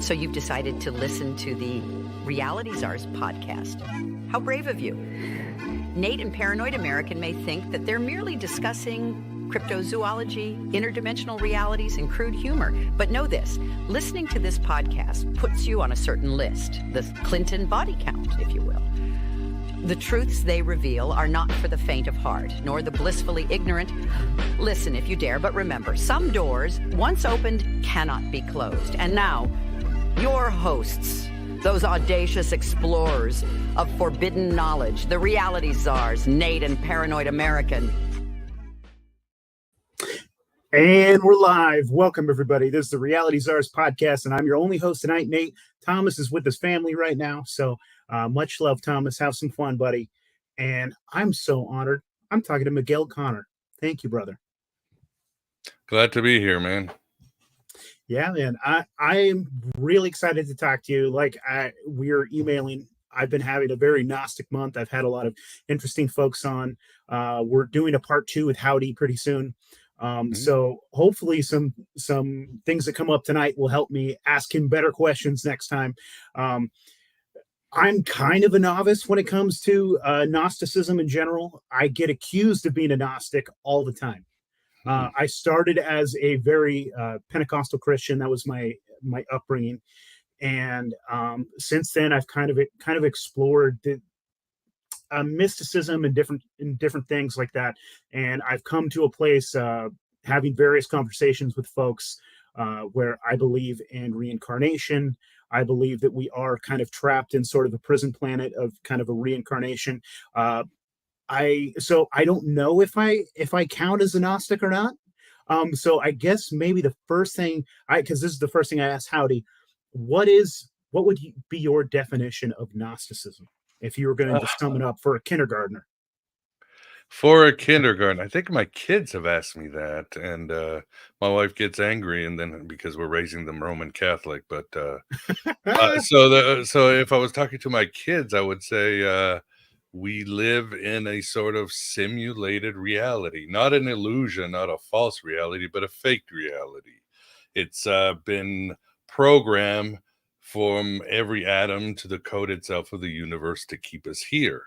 So you've decided to listen to the Reality Czars podcast. How brave of you. Nate and Paranoid American may think that they're merely discussing cryptozoology, interdimensional realities, and crude humor. But know this, listening to this podcast puts you on a certain list, the Clinton body count, if you will. The truths they reveal are not for the faint of heart, nor the blissfully ignorant. Listen if you dare, but remember, some doors, once opened, cannot be closed. And now, your hosts, those audacious explorers of forbidden knowledge, the Reality Czars, Nate and Paranoid American. And we're live. Welcome, everybody. This is the Reality Czars podcast, and I'm your only host tonight, Nate. Thomas is with his family right now, so much love, Thomas. Have some fun, buddy. And I'm so honored. I'm talking to Miguel Connor. Thank you, brother. Glad to be here, man. Yeah, man. I'm really excited to talk to you. We're emailing. I've been having a very Gnostic month. I've had a lot of interesting folks on. We're doing a part 2 with Howdy pretty soon. So hopefully some things that come up tonight will help me ask him better questions next time. I'm kind of a novice when it comes to Gnosticism in general. I get accused of being a Gnostic all the time. I started as a very Pentecostal Christian. That was my upbringing, and since then I've kind of explored the mysticism and different things like that. And I've come to a place having various conversations with folks where I believe in reincarnation. I believe that we are kind of trapped in sort of a prison planet of kind of a reincarnation. I don't know if I count as a Gnostic or not. So I guess maybe the first thing because this is the first thing I asked Howdy, what would be your definition of Gnosticism if you were going to sum it up for a kindergartner? For a kindergarten, I think my kids have asked me that, and my wife gets angry, and then because we're raising them Roman Catholic. But so if I was talking to my kids, I would say we live in a sort of simulated reality, not an illusion, not a false reality, but a faked reality. It's been programmed from every atom to the code itself of the universe to keep us here.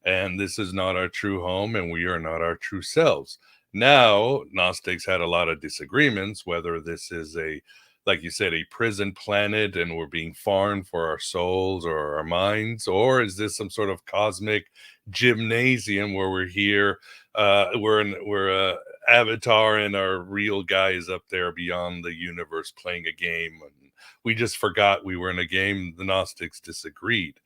And this is not our true home, and we are not our true selves. Now, Gnostics had a lot of disagreements, whether this is like you said, a prison planet and we're being farmed for our souls or our minds, or is this some sort of cosmic gymnasium where we're here, we're a avatar and our real guy is up there beyond the universe playing a game. And we just forgot we were in a game. The Gnostics disagreed.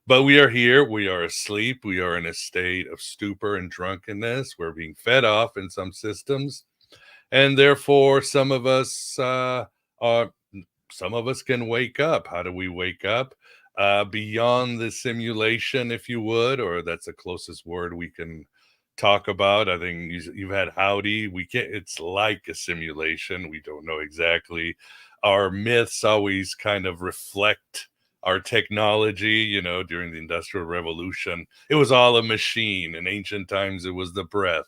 But we are here, we are asleep, we are in a state of stupor and drunkenness. We're being fed off in some systems. And therefore, some of us can wake up. How do we wake up? Beyond the simulation, if you would, or that's the closest word we can talk about. I think you've had Howdy. It's like a simulation. We don't know exactly. Our myths always kind of reflect our technology, during the Industrial Revolution. It was all a machine. In ancient times, it was the breath.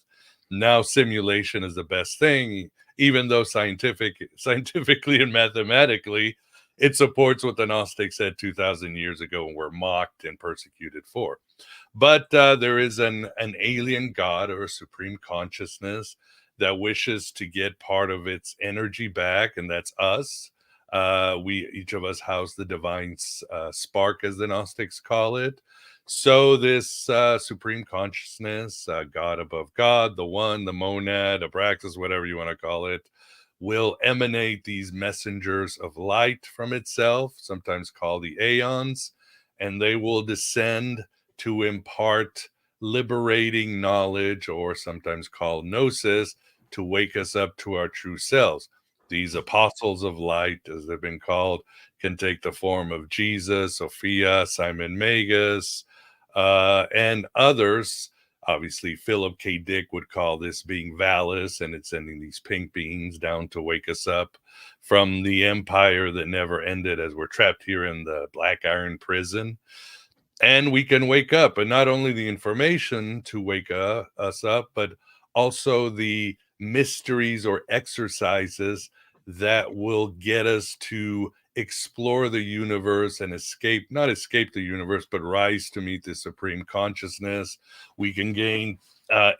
Now simulation is the best thing, even though scientifically and mathematically, it supports what the Gnostics said 2,000 years ago and were mocked and persecuted for. But there is an alien god or a supreme consciousness that wishes to get part of its energy back, and that's us. Each of us house the divine spark, as the Gnostics call it. So this supreme consciousness, God above God, the one, the monad, Abraxas, whatever you want to call it, will emanate these messengers of light from itself, sometimes called the Aeons, and they will descend to impart liberating knowledge, or sometimes called gnosis, to wake us up to our true selves. These apostles of light, as they've been called, can take the form of Jesus, Sophia, Simon Magus, and others. Obviously, Philip K. Dick would call this being Valis, and it's sending these pink beings down to wake us up from the empire that never ended, as we're trapped here in the Black Iron prison. And we can wake up, and not only the information to wake us up, but also the mysteries or exercises that will get us to explore the universe and not escape the universe, but rise to meet the supreme consciousness. We can gain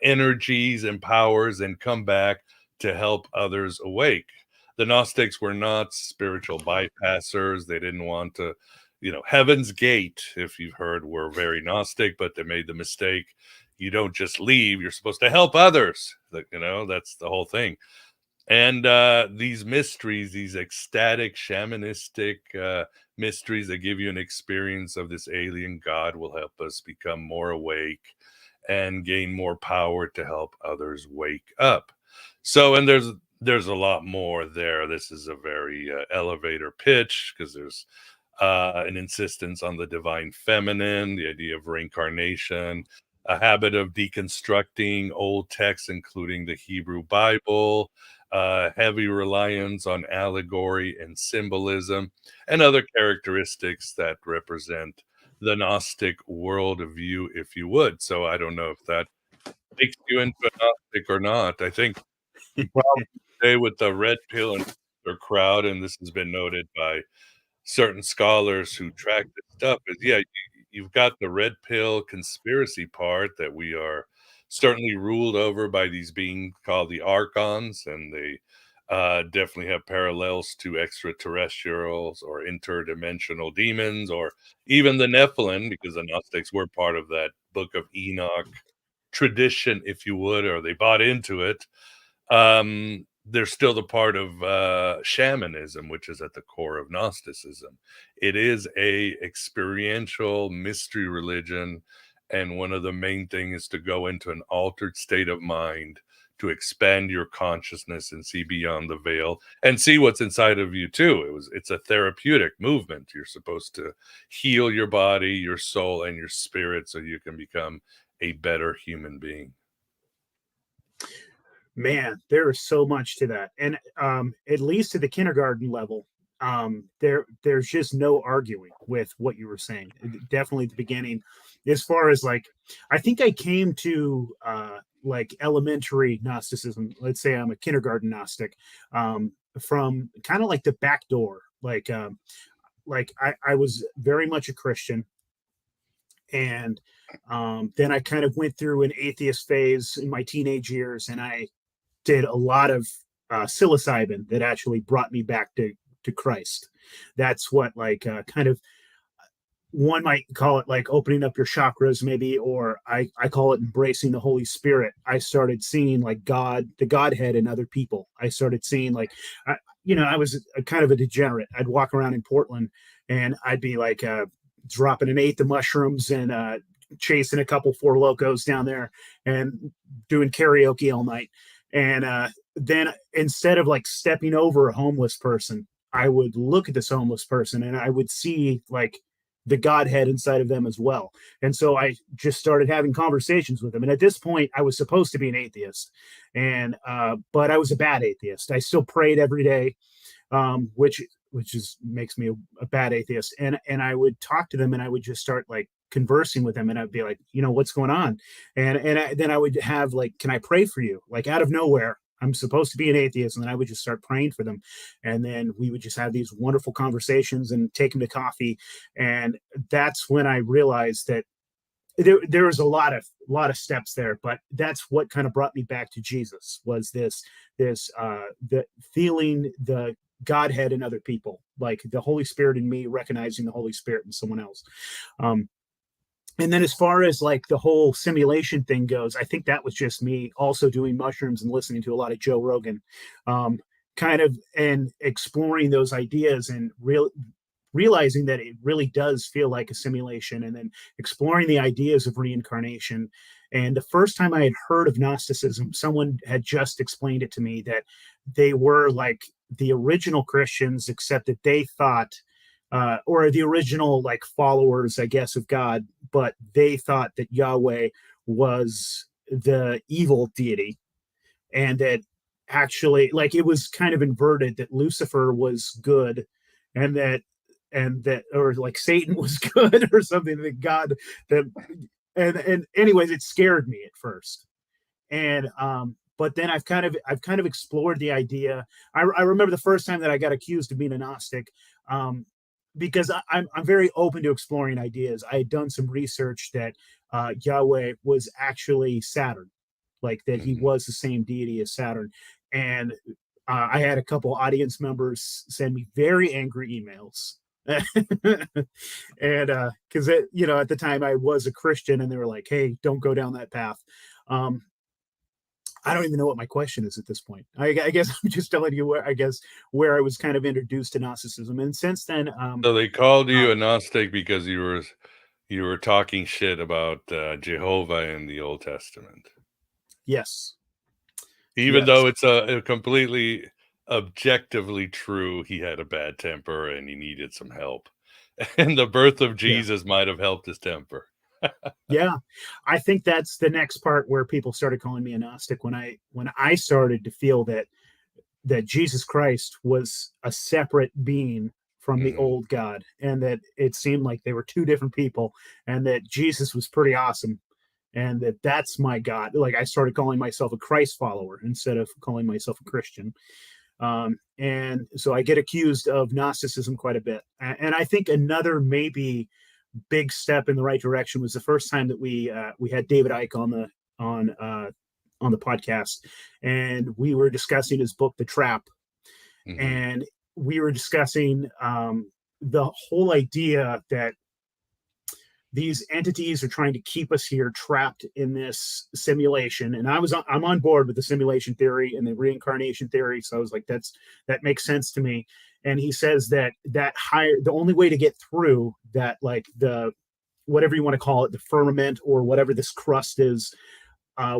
energies and powers and come back to help others awake. The Gnostics were not spiritual bypassers. They didn't want to, Heaven's Gate, if you've heard, were very Gnostic, but they made the mistake. You don't just leave, you're supposed to help others. That's the whole thing. And these mysteries, these ecstatic, shamanistic mysteries that give you an experience of this alien god will help us become more awake and gain more power to help others wake up. So, and there's a lot more there. This is a very elevator pitch, because there's an insistence on the divine feminine, the idea of reincarnation, a habit of deconstructing old texts, including the Hebrew Bible, heavy reliance on allegory and symbolism, and other characteristics that represent the Gnostic worldview, if you would. So I don't know if that makes you into a Gnostic or not. I think the problem today with the red pill and crowd, and this has been noted by certain scholars who track this stuff, is you've got the red pill conspiracy part, that we are certainly ruled over by these beings called the archons, and they definitely have parallels to extraterrestrials or interdimensional demons, or even the Nephilim, because the Gnostics were part of that Book of Enoch tradition, if you would, or they bought into it. They're still the part of shamanism, which is at the core of Gnosticism. It is a experiential mystery religion, and one of the main things is to go into an altered state of mind, to expand your consciousness and see beyond the veil and see what's inside of you too. It's a therapeutic movement. You're supposed to heal your body, your soul, and your spirit, so you can become a better human being. Man, there is so much to that. And at least at the kindergarten level, there's just no arguing with what you were saying. Definitely at the beginning, as far as like, I think I came to like elementary Gnosticism. Let's say I'm a kindergarten Gnostic, from kind of like the back door. Like I was very much a Christian, and then I kind of went through an atheist phase in my teenage years, and I did a lot of psilocybin that actually brought me back to Christ. That's what kind of, one might call it like opening up your chakras maybe, or I call it embracing the Holy Spirit. I started seeing like God, the Godhead in other people. I started seeing like, I was kind of a degenerate. I'd walk around in Portland and I'd be like dropping an eighth of mushrooms and chasing a couple Four Locos down there and doing karaoke all night. And then instead of like stepping over a homeless person, I would look at this homeless person and I would see like the Godhead inside of them as well. And so I just started having conversations with them. And at this point, I was supposed to be an atheist, and but I was a bad atheist. I still prayed every day, which makes me a bad atheist. And I would talk to them, and I would just start like conversing with them, and I'd be like, what's going on? And then I would have like, can I pray for you? Like out of nowhere, I'm supposed to be an atheist, and then I would just start praying for them, and then we would just have these wonderful conversations and take them to coffee. And that's when I realized that there was a lot of steps there, but that's what kind of brought me back to Jesus, was this the feeling the Godhead in other people, like the Holy Spirit in me, recognizing the Holy Spirit in someone else. And then as far as like the whole simulation thing goes, I think that was just me also doing mushrooms and listening to a lot of Joe Rogan, kind of, and exploring those ideas and realizing that it really does feel like a simulation, and then exploring the ideas of reincarnation. And the first time I had heard of Gnosticism, someone had just explained it to me, that they were like the original Christians, except that they thought, or the original like followers, I guess, of God, but they thought that Yahweh was the evil deity, and that actually like it was kind of inverted, that Lucifer was good, and that or like Satan was good or something, that God, that and anyways, it scared me at first. And but then I've kind of explored the idea. I remember the first time that I got accused of being a Gnostic, because I'm very open to exploring ideas. I had done some research that Yahweh was actually Saturn, like that he was the same deity as Saturn, and I had a couple audience members send me very angry emails. And because at the time I was a Christian, and they were like, "Hey, don't go down that path." I don't even know what my question is at this point. I guess I'm just telling you where I was kind of introduced to Gnosticism, and since then, So they called you a Gnostic because you were talking shit about Jehovah in the Old Testament. Yes. Even though it's a completely objectively true, he had a bad temper and he needed some help. And the birth of Jesus might have helped his temper. Yeah, I think that's the next part where people started calling me a Gnostic, when I started to feel that Jesus Christ was a separate being from the old God, and that it seemed like they were two different people, and that Jesus was pretty awesome, and that's my God. Like, I started calling myself a Christ follower instead of calling myself a Christian. And so I get accused of Gnosticism quite a bit. And I think another maybe big step in the right direction was the first time that we had David Icke on the podcast, and we were discussing his book, The Trap, and we were discussing the whole idea that these entities are trying to keep us here trapped in this simulation. And I'm on board with the simulation theory and the reincarnation theory. So I was like, that makes sense to me. And he says that the only way to get through that, like the, whatever you want to call it, the firmament or whatever this crust is,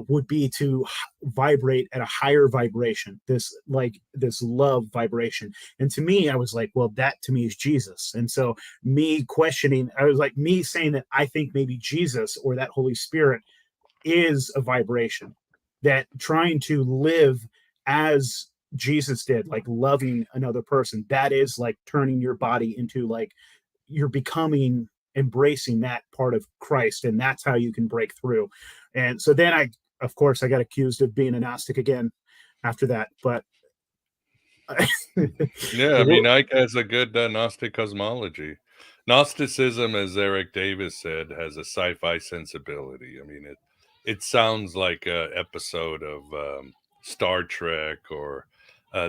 would be to vibrate at a higher vibration, this love vibration. And to me, I was like, well, that to me is Jesus. And so me saying that I think maybe Jesus or that Holy Spirit is a vibration, that trying to live as Jesus did, like loving another person, that is like turning your body into, like, you're embracing that part of Christ, and that's how you can break through. And so then I got accused of being a Gnostic again after that. But yeah, I mean, Ike has a good Gnostic cosmology. Gnosticism, as Eric Davis said, has a sci-fi sensibility. I mean, it sounds like an episode of Star Trek or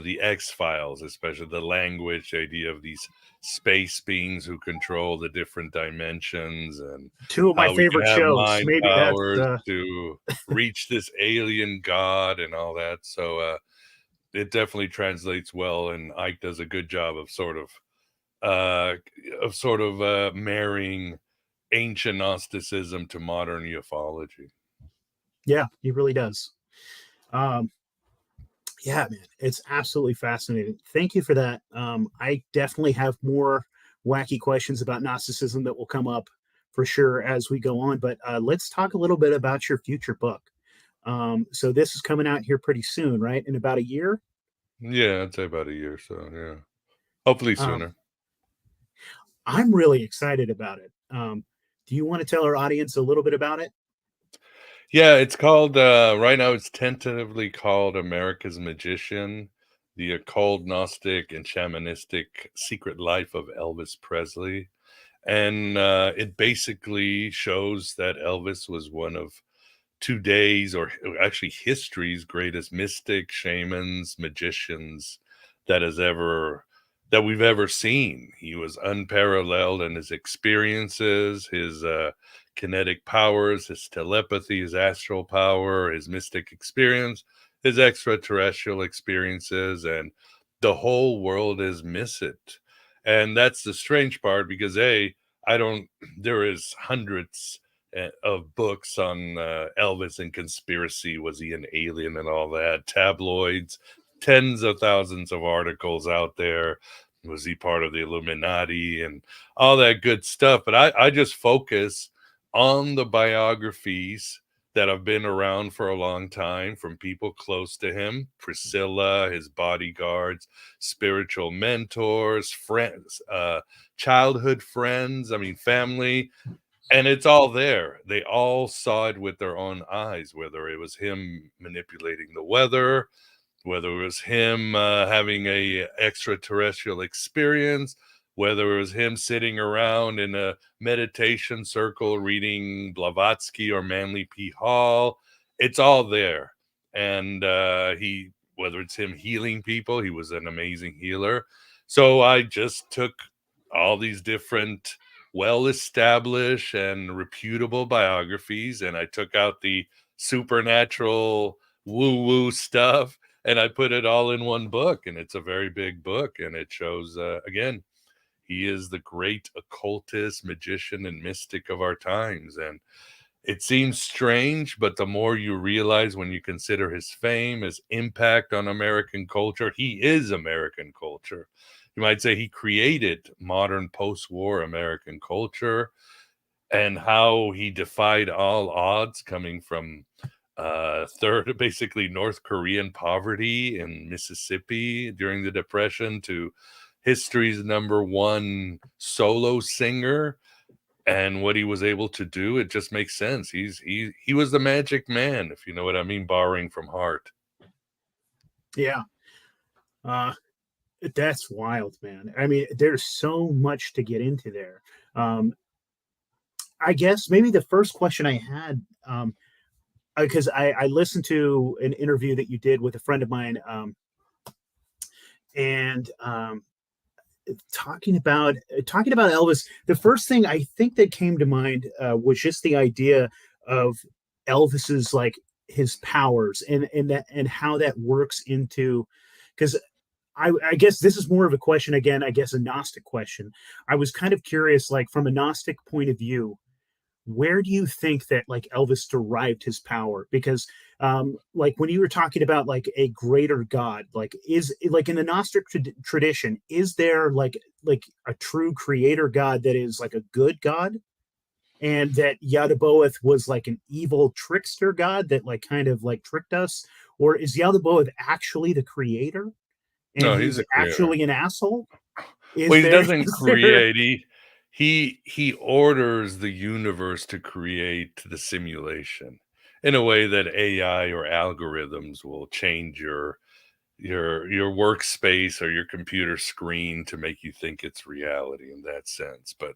the X-Files, especially the language idea of these space beings who control the different dimensions, and two of my favorite shows. Mind Maybe powers to reach this alien god and all that. So it definitely translates well, and Ike does a good job of sort of marrying ancient Gnosticism to modern ufology. Yeah, he really does. Yeah, man, it's absolutely fascinating. Thank you for that. I definitely have more wacky questions about Gnosticism that will come up for sure as we go on. But let's talk a little bit about your future book. So this is coming out here pretty soon, right? In about a year? Yeah, I'd say about a year. So yeah, hopefully sooner. I'm really excited about it. Do you want to tell our audience a little bit about it? Yeah, it's called, right now it's tentatively called America's Magician, the Occult, Gnostic, and Shamanistic Secret Life of Elvis Presley. And it basically shows that Elvis was one of today's, or actually history's, greatest mystics, shamans, magicians that we've ever seen. He was unparalleled in his experiences, his kinetic powers, his telepathy, his astral power, his mystic experience, his extraterrestrial experiences, and the whole world is miss it. And that's the strange part, because there is hundreds of books on Elvis and conspiracy. Was he an alien and all that? Tabloids, tens of thousands of articles out there. Was he part of the Illuminati and all that good stuff? But I just focus on the biographies that have been around for a long time from people close to him: Priscilla, his bodyguards, spiritual mentors, friends, childhood friends, I mean, family, And it's all there. They all saw it with their own eyes, whether it was him manipulating the weather, whether it was him having a extraterrestrial experience, whether it was him sitting around in a meditation circle reading Blavatsky or Manly P. Hall. It's all there. And whether it's him healing people, he was an amazing healer. So I just took all these different well-established and reputable biographies, and I took out the supernatural woo-woo stuff, and I put it all in one book, and it's a very big book, and it shows, again, he is the great occultist, magician, and mystic of our times. And it seems strange, but the more you realize when you consider his fame, his impact on American culture, he is American culture. You might say he created modern post-war American culture, and how he defied all odds coming from basically North Korean poverty in Mississippi during the Depression to history's #1 solo singer, and what he was able to do. It just makes sense. He was the magic man, if you know what I mean, borrowing from Hart. Yeah. That's wild, man. I mean, there's so much to get into there. I guess maybe the first question I had, because I listened to an interview that you did with a friend of mine, and talking about Elvis. The first thing I think that came to mind was just the idea of Elvis's, like, his powers and how that works into, because I guess this is more of a question, again, I guess a Gnostic question. I was kind of curious, like, from a Gnostic point of view, where do you think that, like, Elvis derived his power? Because like, when you were talking about, like, a greater God, like, is, like, in the Gnostic tradition, is there like a true creator God that is like a good God, and that Yaldabaoth was like an evil trickster God that, like, kind of like tricked us? Or is Yaldabaoth actually the creator and No, he's he's a creator. actually an asshole? Well, Is he there doesn't is there create. He orders the universe to create the simulation in a way that AI or algorithms will change your workspace or your computer screen to make you think it's reality in that sense. But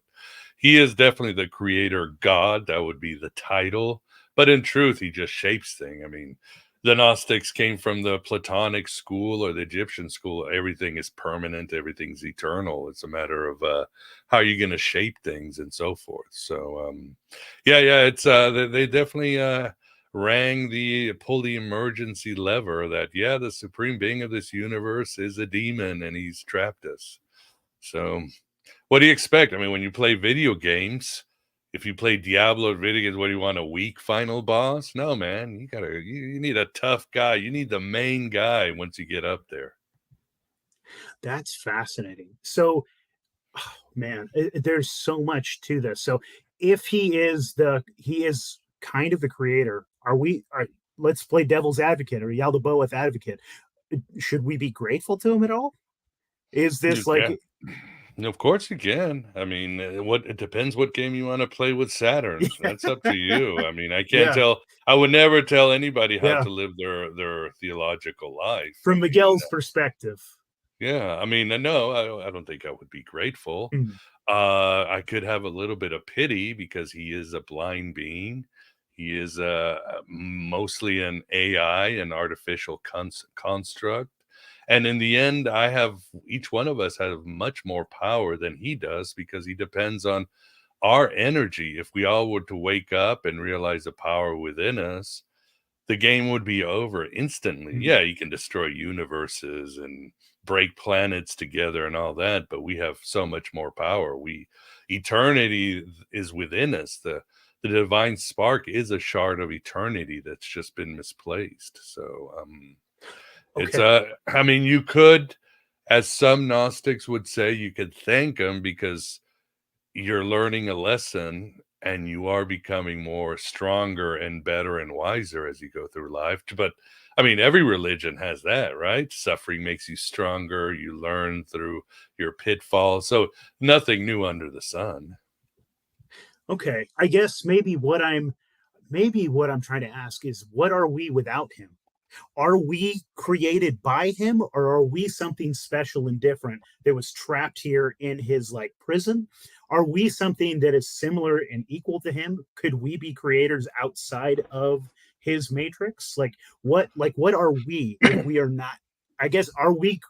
he is definitely the creator God. That would be the title. But in truth, he just shapes things. I mean, the Gnostics came from the Platonic school or the Egyptian school. Everything is permanent, everything's eternal. It's a matter of how you're going to shape things and so forth. So, yeah, it's they definitely pull the emergency lever that, yeah, the supreme being of this universe is a demon and he's trapped us. So what do you expect? I mean, when you play video games, if you play Diablo video games, what do you want, a weak final boss? No, man, you need a tough guy. You need the main guy once you get up there. That's fascinating. So, oh, man, there's so much to this. So, if he is kind of the creator, let's play devil's advocate or Yaldabaoth advocate. Should we be grateful to him at all? Is You this like, can. Of course you can. I mean, it depends what game you want to play with Saturn. That's up to you. I mean, I can't yeah, tell. I would never tell anybody how yeah, to live their theological life. I from mean, Miguel's perspective? yeah. I mean, no, I don't think I would be grateful. Mm, I could have a little bit of pity because he is a blind being. He is mostly an AI, an artificial construct. And in the end, each one of us have much more power than he does because he depends on our energy. If we all were to wake up and realize the power within us, the game would be over instantly. mm. Yeah, you can destroy universes and break planets together and all that, but we have so much more power. Eternity is within us. The divine spark is a shard of eternity that's just been misplaced. So it's Okay, I mean, you could, as some Gnostics would say, you could thank him because you're learning a lesson and you are becoming more stronger and better and wiser as you go through life. But I mean, every religion has that, right? Suffering makes you stronger. You learn through your pitfalls. So nothing new under the sun. Okay, I guess maybe what I'm trying to ask is, what are we without him? Are we created by him, or are we something special and different that was trapped here in his like prison? Are we something that is similar and equal to him? Could we be creators outside of his matrix? Like what are we if we are not? I guess are we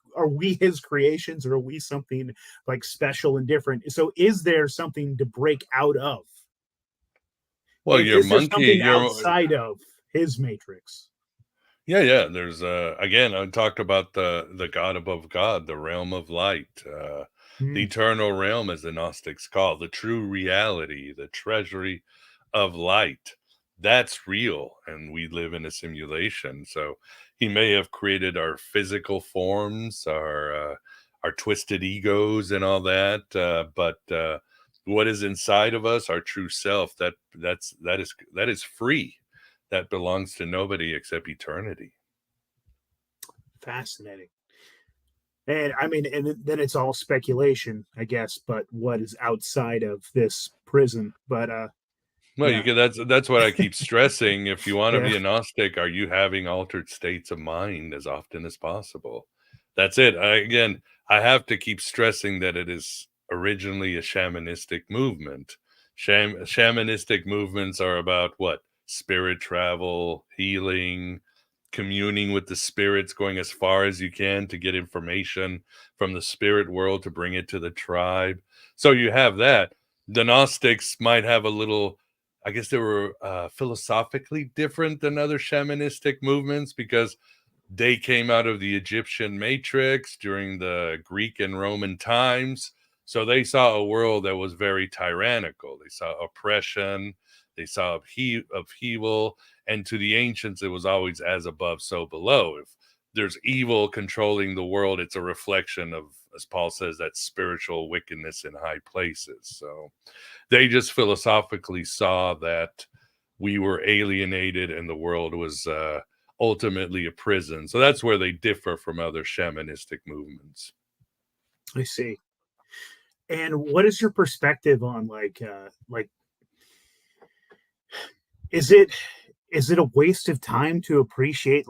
his creations, or are we something like special and different? So is there something to break out of? Well, And your is there monkey, something your outside of his matrix? yeah, yeah. There's again, I talked about the God above God, the realm of light, the Hmm. eternal realm, as the Gnostics call it, the true reality, the treasury of light. That's real, and we live in a simulation. So he may have created our physical forms, our twisted egos, and all that, but what is inside of us, our true self, that is free. That belongs to nobody except eternity. Fascinating. And I mean, and then it's all speculation, I guess, but what is outside of this prison? But Well, you yeah, can that's what I keep stressing. If you want to yeah, be a Gnostic, are you having altered states of mind as often as possible? That's it. Again, I have to keep stressing that it is originally a shamanistic movement. Shamanistic movements are about what? Spirit travel, healing, communing with the spirits, going as far as you can to get information from the spirit world to bring it to the tribe. So you have that. The Gnostics might have a little, I guess they were philosophically different than other shamanistic movements because they came out of the Egyptian matrix during the Greek and Roman times. So they saw a world that was very tyrannical. They saw oppression, they saw upheaval, and to the ancients, it was always as above, so below. If there's evil controlling the world, it's a reflection of, as Paul says, that spiritual wickedness in high places. So they just philosophically saw that we were alienated and the world was ultimately a prison. So that's where they differ from other shamanistic movements. I see. And what is your perspective on like is it is it a waste of time to appreciate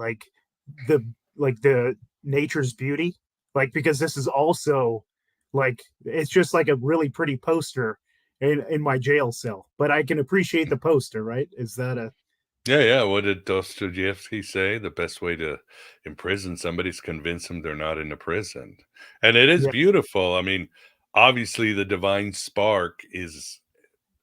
the the nature's beauty? Like, because this is also like, it's just like a really pretty poster in my jail cell, but I can appreciate the poster, right? Is that a Yeah, yeah. What did Dostoevsky say? The best way to imprison somebody is convince them they're not in a prison. And it is yeah, beautiful. I mean, obviously, the divine spark is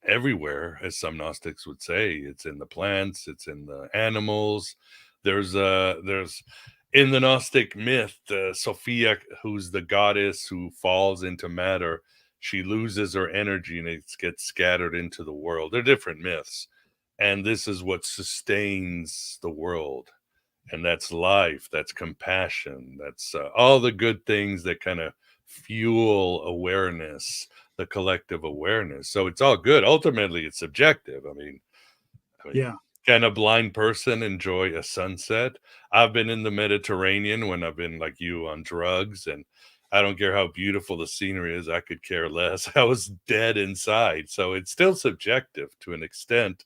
everywhere, as some Gnostics would say. It's in the plants, it's in the animals. There's in the Gnostic myth, Sophia, who's the goddess who falls into matter, she loses her energy and it gets scattered into the world. They're different myths. And this is what sustains the world. And that's life, that's compassion, that's all the good things that kind of fuel awareness, the collective awareness. So it's all good. Ultimately, it's subjective. I mean, yeah. can a blind person enjoy a sunset? I've been in the Mediterranean when I've been like you on drugs, and I don't care how beautiful the scenery is. I could care less. I was dead inside. So it's still subjective to an extent,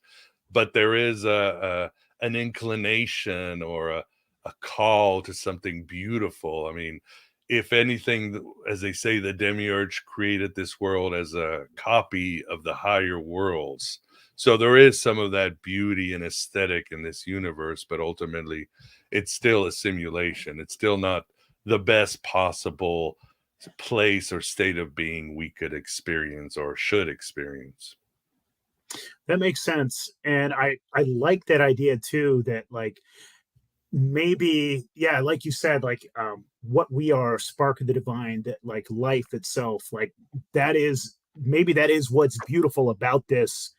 but there is a an inclination or a call to something beautiful. I mean, if anything, as they say, the demiurge created this world as a copy of the higher worlds. So there is some of that beauty and aesthetic in this universe, but ultimately, it's still a simulation. It's still not the best possible place or state of being we could experience or should experience. That makes sense. And I like that idea too, that like maybe, yeah, like you said, like what we are, spark of the divine, that like life itself, like that is, maybe that is what's beautiful about this,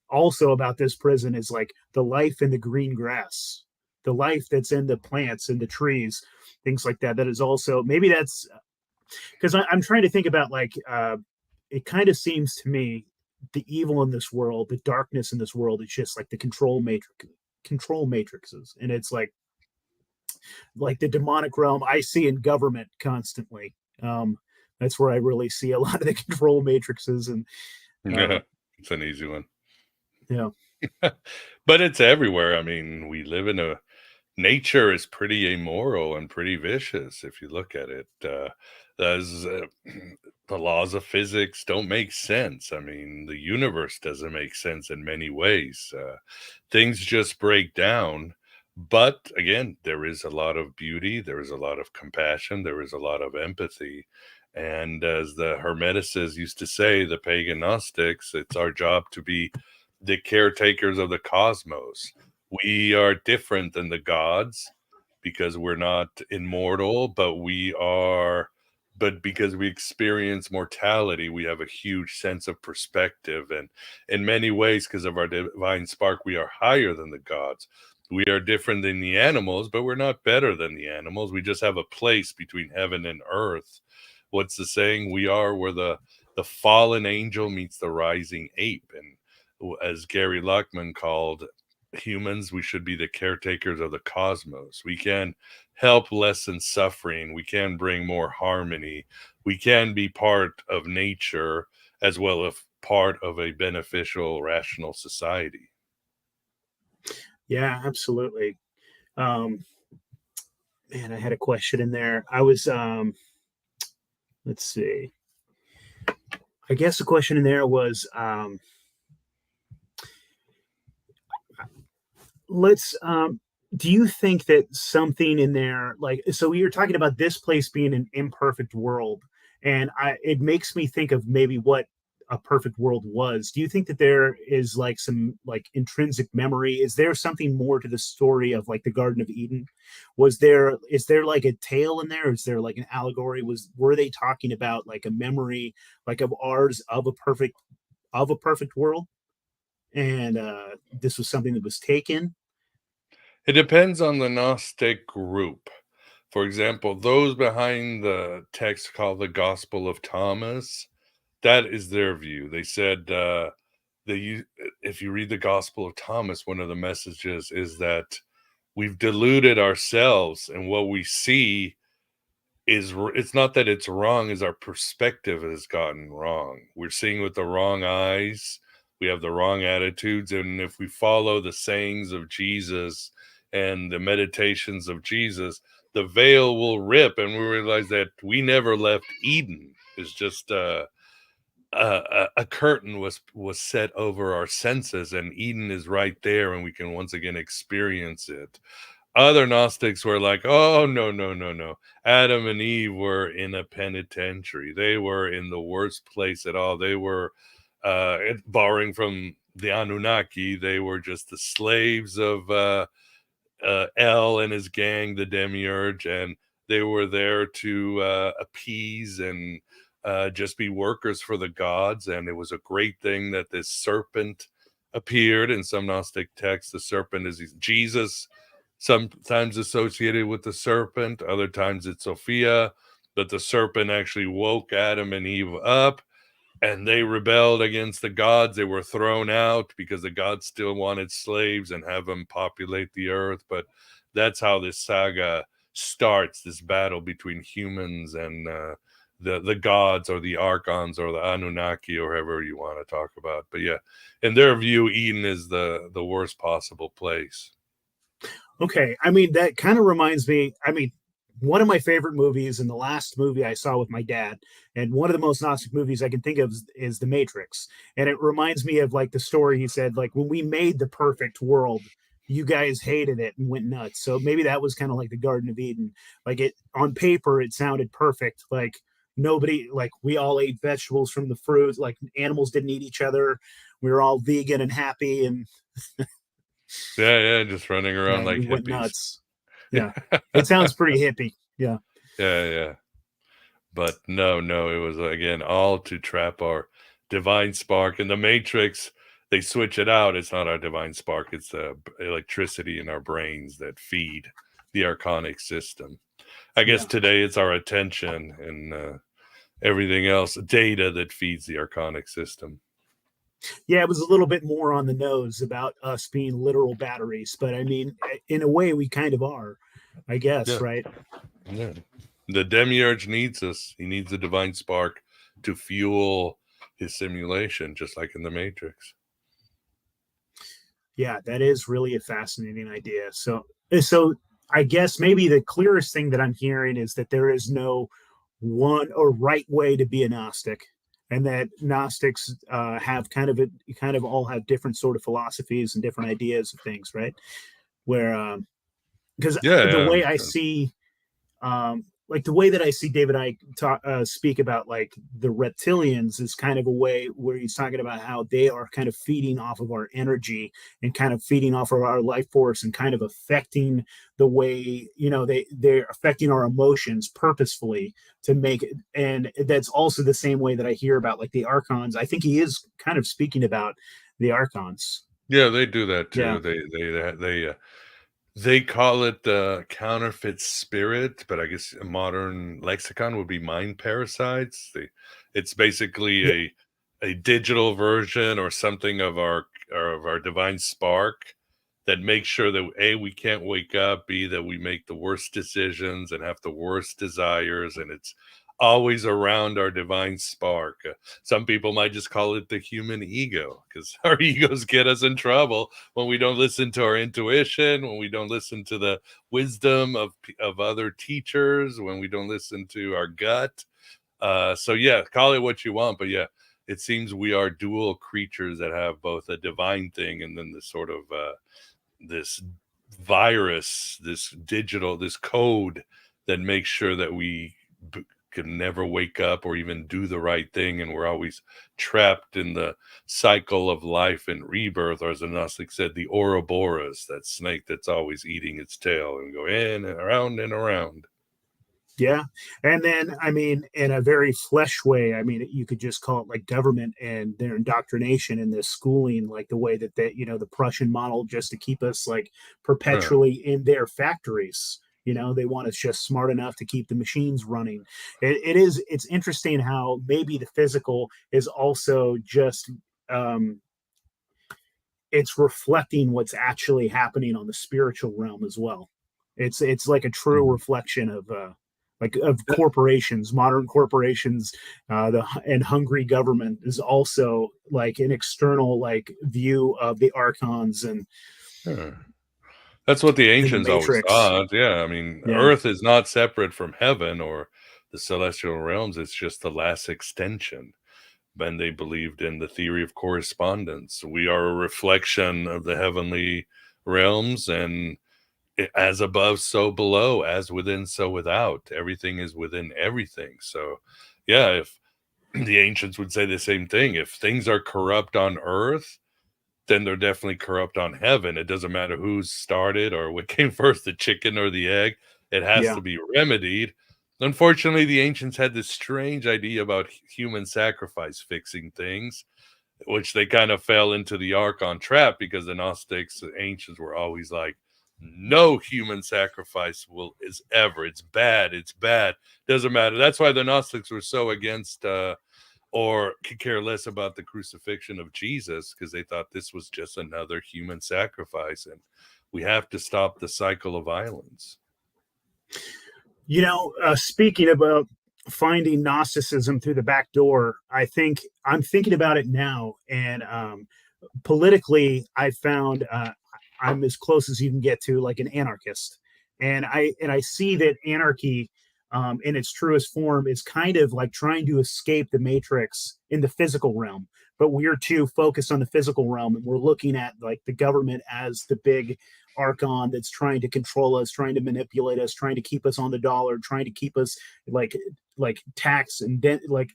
also about this prison, is like the life in the green grass, the life that's in the plants and the trees, things like that. That is also, maybe that's because I'm trying to think about like it kind of seems to me the evil in this world, the darkness in this world, is just like the control matrices, and it's like the demonic realm I see in government constantly. That's where I really see a lot of the control matrices, and uh, It's an easy one. Yeah. But it's everywhere. I mean, we live in a nature is pretty amoral and pretty vicious if you look at it. As The laws of physics don't make sense. I mean, the universe doesn't make sense in many ways. Things just break down. But again, there is a lot of beauty, there is a lot of compassion, there is a lot of empathy. And as the Hermeticists used to say, the pagan Gnostics, it's our job to be the caretakers of the cosmos. We are different than the gods because we're not immortal, but because we experience mortality, we have a huge sense of perspective. And in many ways, because of our divine spark, we are higher than the gods. We are different than the animals, but we're not better than the animals. We just have a place between heaven and earth. What's the saying? We are where the fallen angel meets the rising ape. And as Gary Luckman called humans, we should be the caretakers of the cosmos. We can help lessen suffering. We can bring more harmony. We can be part of nature as well as part of a beneficial, rational society. Yeah, absolutely. Um, Man, I had a question in there. I was, let's see. I guess the question in there was, let's, do you think that something in there, like, so we were talking about this place being an imperfect world, and it makes me think of maybe what a perfect world was. Do you think that there is like some like intrinsic memory? Is there something more to the story of like the Garden of Eden? Is there like a tale in there? Is there like an allegory? Were they talking about like a memory, like of ours of a perfect world? And this was something that was taken. It depends on the Gnostic group. For example, those behind the text called the Gospel of Thomas, that is their view. They said if you read the Gospel of Thomas, one of the messages is that we've deluded ourselves, and what we see it's not that it's wrong, is our perspective has gotten wrong. We're seeing with the wrong eyes, we have the wrong attitudes, and if we follow the sayings of Jesus and the meditations of Jesus, the veil will rip and we realize that we never left Eden. It's just a curtain was set over our senses, and Eden is right there, and we can once again experience it. Other Gnostics were like, oh, no, no, no, no. Adam and Eve were in a penitentiary. They were in the worst place at all. They were, borrowing from the Anunnaki, they were just the slaves of El and his gang, the Demiurge, and they were there to appease and just be workers for the gods. And it was a great thing that this serpent appeared. In some Gnostic texts, the serpent is Jesus, sometimes associated with the serpent, other times it's Sophia, but the serpent actually woke Adam and Eve up, and they rebelled against the gods. They were thrown out because the gods still wanted slaves and have them populate the earth. But that's how this saga starts, this battle between humans and the gods, or the archons, or the Anunnaki, or however you want to talk about. But yeah, in their view, Eden is the worst possible place. Okay, I mean that kind of reminds me. I mean, one of my favorite movies, and the last movie I saw with my dad, and one of the most Gnostic movies I can think of is The Matrix. And it reminds me of like the story he said, like when we made the perfect world, you guys hated it and went nuts. So maybe that was kind of like the Garden of Eden. Like it on paper, it sounded perfect. Like nobody, like we all ate vegetables from the fruit. Like animals didn't eat each other. We were all vegan and happy, and Yeah, just running around yeah, like we went hippies. nuts. Yeah, it sounds pretty hippie. Yeah. Yeah. But no, it was again all to trap our divine spark. In the Matrix, they switch it out. It's not our divine spark, it's the electricity in our brains that feed the archonic system. I guess Yeah. today it's our attention and everything else, data, that feeds the archonic system. Yeah, it was a little bit more on the nose about us being literal batteries, but I mean, in a way, we kind of are, I guess, Yeah, right? yeah. The demiurge needs us. He needs the divine spark to fuel his simulation, just like in the Matrix. Yeah, that is really a fascinating idea. So I guess maybe the clearest thing that I'm hearing is that there is no one or right way to be a Gnostic, and that Gnostics have kind of all have different sort of philosophies and different ideas of things, right? Where because Yeah, the yeah. way I see like the way that I see David I talk speak about like the reptilians is kind of a way where he's talking about how they are kind of feeding off of our energy and kind of feeding off of our life force and kind of affecting the way, you know, they're affecting our emotions purposefully to make it. And that's also the same way that I hear about like the archons. I think he is kind of speaking about the archons. Yeah, they do that Yeah. too. They call it the counterfeit spirit, but I guess a modern lexicon would be mind parasites. It's basically Yeah. a digital version or something of our divine spark that makes sure that A, we can't wake up, B, that we make the worst decisions and have the worst desires, and it's always around our divine spark. Some people might just call it the human ego because our egos get us in trouble when we don't listen to our intuition, when we don't listen to the wisdom of other teachers, when we don't listen to our gut. So yeah, call it what you want, but yeah, it seems we are dual creatures that have both a divine thing and then this sort of this virus, this digital, this code that makes sure that we can never wake up or even do the right thing, and we're always trapped in the cycle of life and rebirth, or as the Gnostic said, the Ouroboros, that snake that's always eating its tail and go in and around and around. Yeah. And then, I mean, in a very flesh way, I mean, you could just call it like government and their indoctrination and the schooling, like the way that you know, the Prussian model just to keep us like Huh. perpetually in their factories. You know, they want us just smart enough to keep the machines running. It's interesting how maybe the physical is also just, um, it's reflecting what's actually happening on the spiritual realm as well. It's like a true Mhm. reflection of like of corporations, modern corporations, the and hungry government is also like an external like view of the archons Huh. That's what the and the ancients always matrix. thought. Yeah, I mean, Yeah, Earth is not separate from heaven or the celestial realms. It's just the last extension. And they believed in the theory of correspondence. We are a reflection of the heavenly realms, and as above, so below, as within, so without. Everything is within everything. So, yeah, if the ancients would say the same thing, if things are corrupt on earth, then they're definitely corrupt on heaven. It doesn't matter who started or what came first, the chicken or the egg. It has yeah, to be remedied. Unfortunately, the ancients had this strange idea about human sacrifice fixing things, which they kind of fell into the Archon trap because the Gnostics, the ancients were always like, no human sacrifice is ever. It's bad. It's bad. Doesn't matter. That's why the Gnostics were so against or could care less about the crucifixion of Jesus because they thought this was just another human sacrifice, and we have to stop the cycle of violence. you know, speaking about finding Gnosticism through the back door, I think I'm thinking about it now, and politically, I found I'm as close as you can get to like an anarchist, and I see that anarchy, in its truest form, is kind of like trying to escape the matrix in the physical realm. But we're too focused on the physical realm, and we're looking at like the government as the big archon that's trying to control us, trying to manipulate us, trying to keep us on the dollar, trying to keep us like tax and like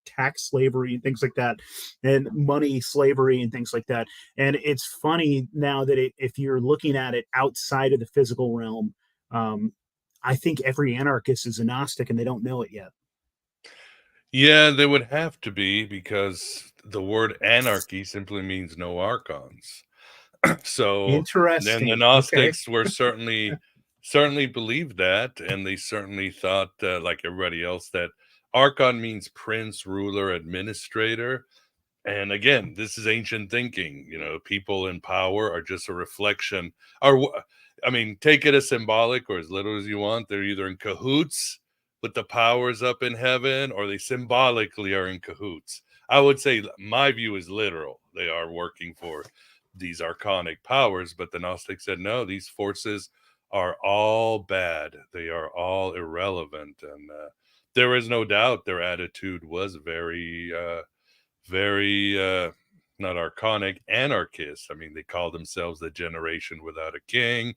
tax slavery and things like that, and money slavery and things like that. And it's funny now that if you're looking at it outside of the physical realm, um, I think every anarchist is a Gnostic and they don't know it yet. Yeah, there would have to be because the word anarchy simply means no archons. So then the Interesting. Okay. Gnostics were certainly believed that, and they certainly thought, like everybody else, that archon means prince, ruler, administrator. And again, this is ancient thinking. You know, people in power are just a reflection. I mean, take it as symbolic or as little as you want. They're either in cahoots with the powers up in heaven, or they symbolically are in cahoots. I would say my view is literal. They are working for these archonic powers. But the Gnostics said, no, these forces are all bad. They are all irrelevant. And there is no doubt their attitude was very, not archonic, anarchist. I mean, they called themselves the generation without a king.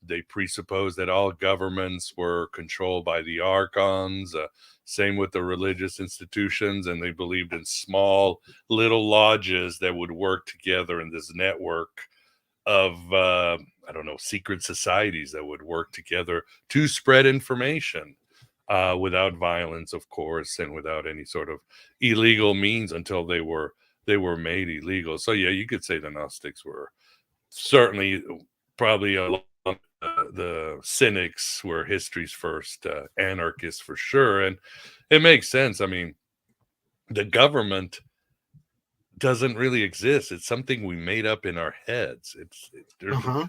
They presupposed that all governments were controlled by the archons. Same with the religious institutions, and they believed in small little lodges that would work together in this network of I don't know, secret societies that would work together to spread information without violence, of course, and without any sort of illegal means until they were made illegal. So yeah, you could say the Gnostics were certainly probably along the cynics were history's first anarchists for sure. And it makes sense. I mean, the government doesn't really exist. It's something we made up in our heads.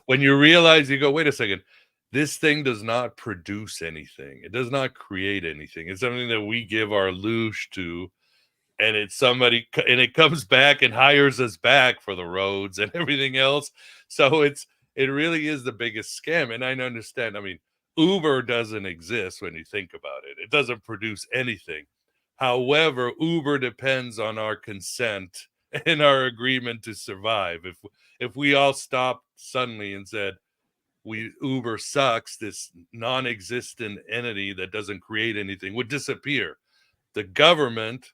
When you realize, you go, wait a second, this thing does not produce anything. It does not create anything. It's something that we give our loosh to, and it's somebody, and it comes back and hires us back for the roads and everything else. So it really is the biggest scam. And I understand. I mean, Uber doesn't exist when you think about it. It doesn't produce anything. However, Uber depends on our consent and our agreement to survive. If we all stopped suddenly and said, Uber sucks, this non-existent entity that doesn't create anything would disappear. The government,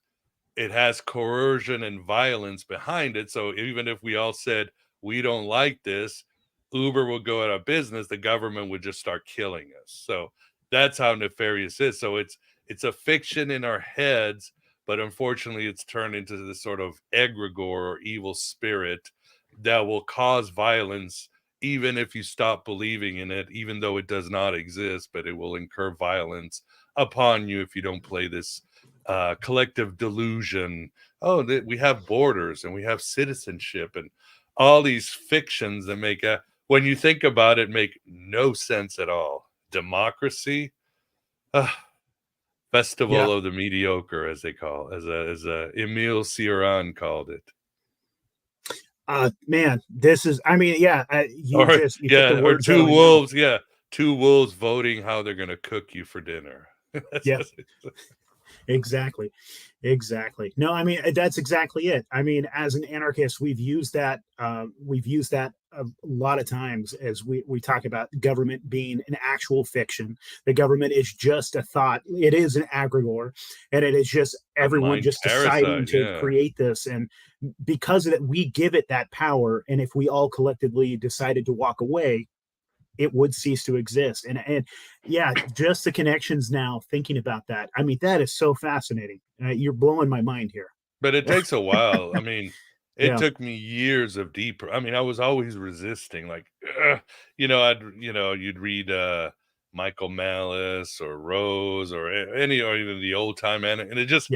it has coercion and violence behind it. So even if we all said, we don't like this, Uber will go out of business, the government would just start killing us. So that's how nefarious it is. So it's a fiction in our heads, but unfortunately it's turned into this sort of egregore or evil spirit that will cause violence even if you stop believing in it, even though it does not exist, but it will incur violence upon you if you don't play this collective delusion. Oh, we have borders and we have citizenship and all these fictions that make, when you think about it, make no sense at all. Democracy, festival of the mediocre, as they call, as Emile Cioran called it. Man, this is, I mean, or two wolves voting how they're going to cook you for dinner. Yeah, exactly. No, I mean, that's exactly it. I mean, as an anarchist, we've used that a lot of times as we talk about government being an actual fiction. The government is just a thought. It is an egregore, and it is just everyone just deciding to create this. And because of that, we give it that power. And if we all collectively decided to walk away, it would cease to exist. And yeah, just the connections now, thinking about that. I mean, that is so fascinating. You're blowing my mind here. But it takes a while. I mean, it took me years of deeper. I mean, I was always resisting, like, you'd read Michael Malice or Rose or even the old time, and it just,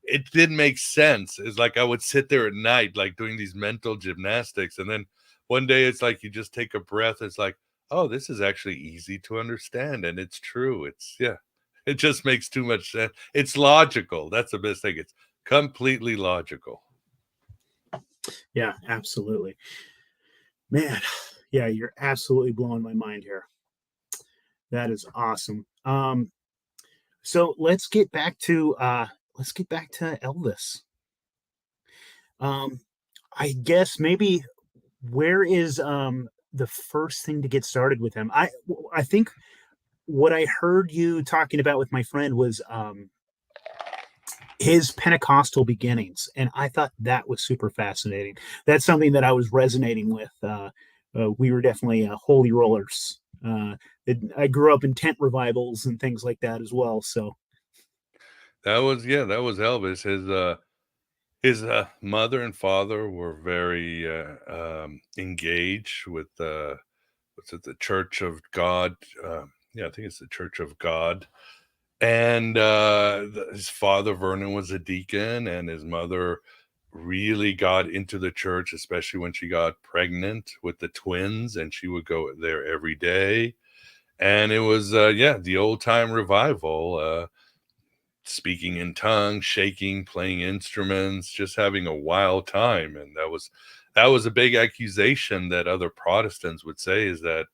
it didn't make sense. It's like I would sit there at night, like doing these mental gymnastics. And then one day it's like, you just take a breath. It's like, oh, this is actually easy to understand. And it's true. It just makes too much sense. It's logical. That's the best thing. It's completely logical. Yeah, absolutely. Man, yeah, you're absolutely blowing my mind here. That is awesome. So let's get back to Elvis. I guess maybe where is the first thing to get started with him? I think what I heard you talking about with my friend was his Pentecostal beginnings, and I thought that was super fascinating. That's something that I was resonating with. We were definitely holy rollers. I grew up in tent revivals and things like that as well. So that was Elvis. His mother and father were very engaged with what's it, the Church of God. I think it's the Church of God. And his father, Vernon, was a deacon, and his mother really got into the church, especially when she got pregnant with the twins, and she would go there every day. And it was, the old time revival, speaking in tongues, shaking, playing instruments, just having a wild time. And that was a big accusation that other Protestants would say, is that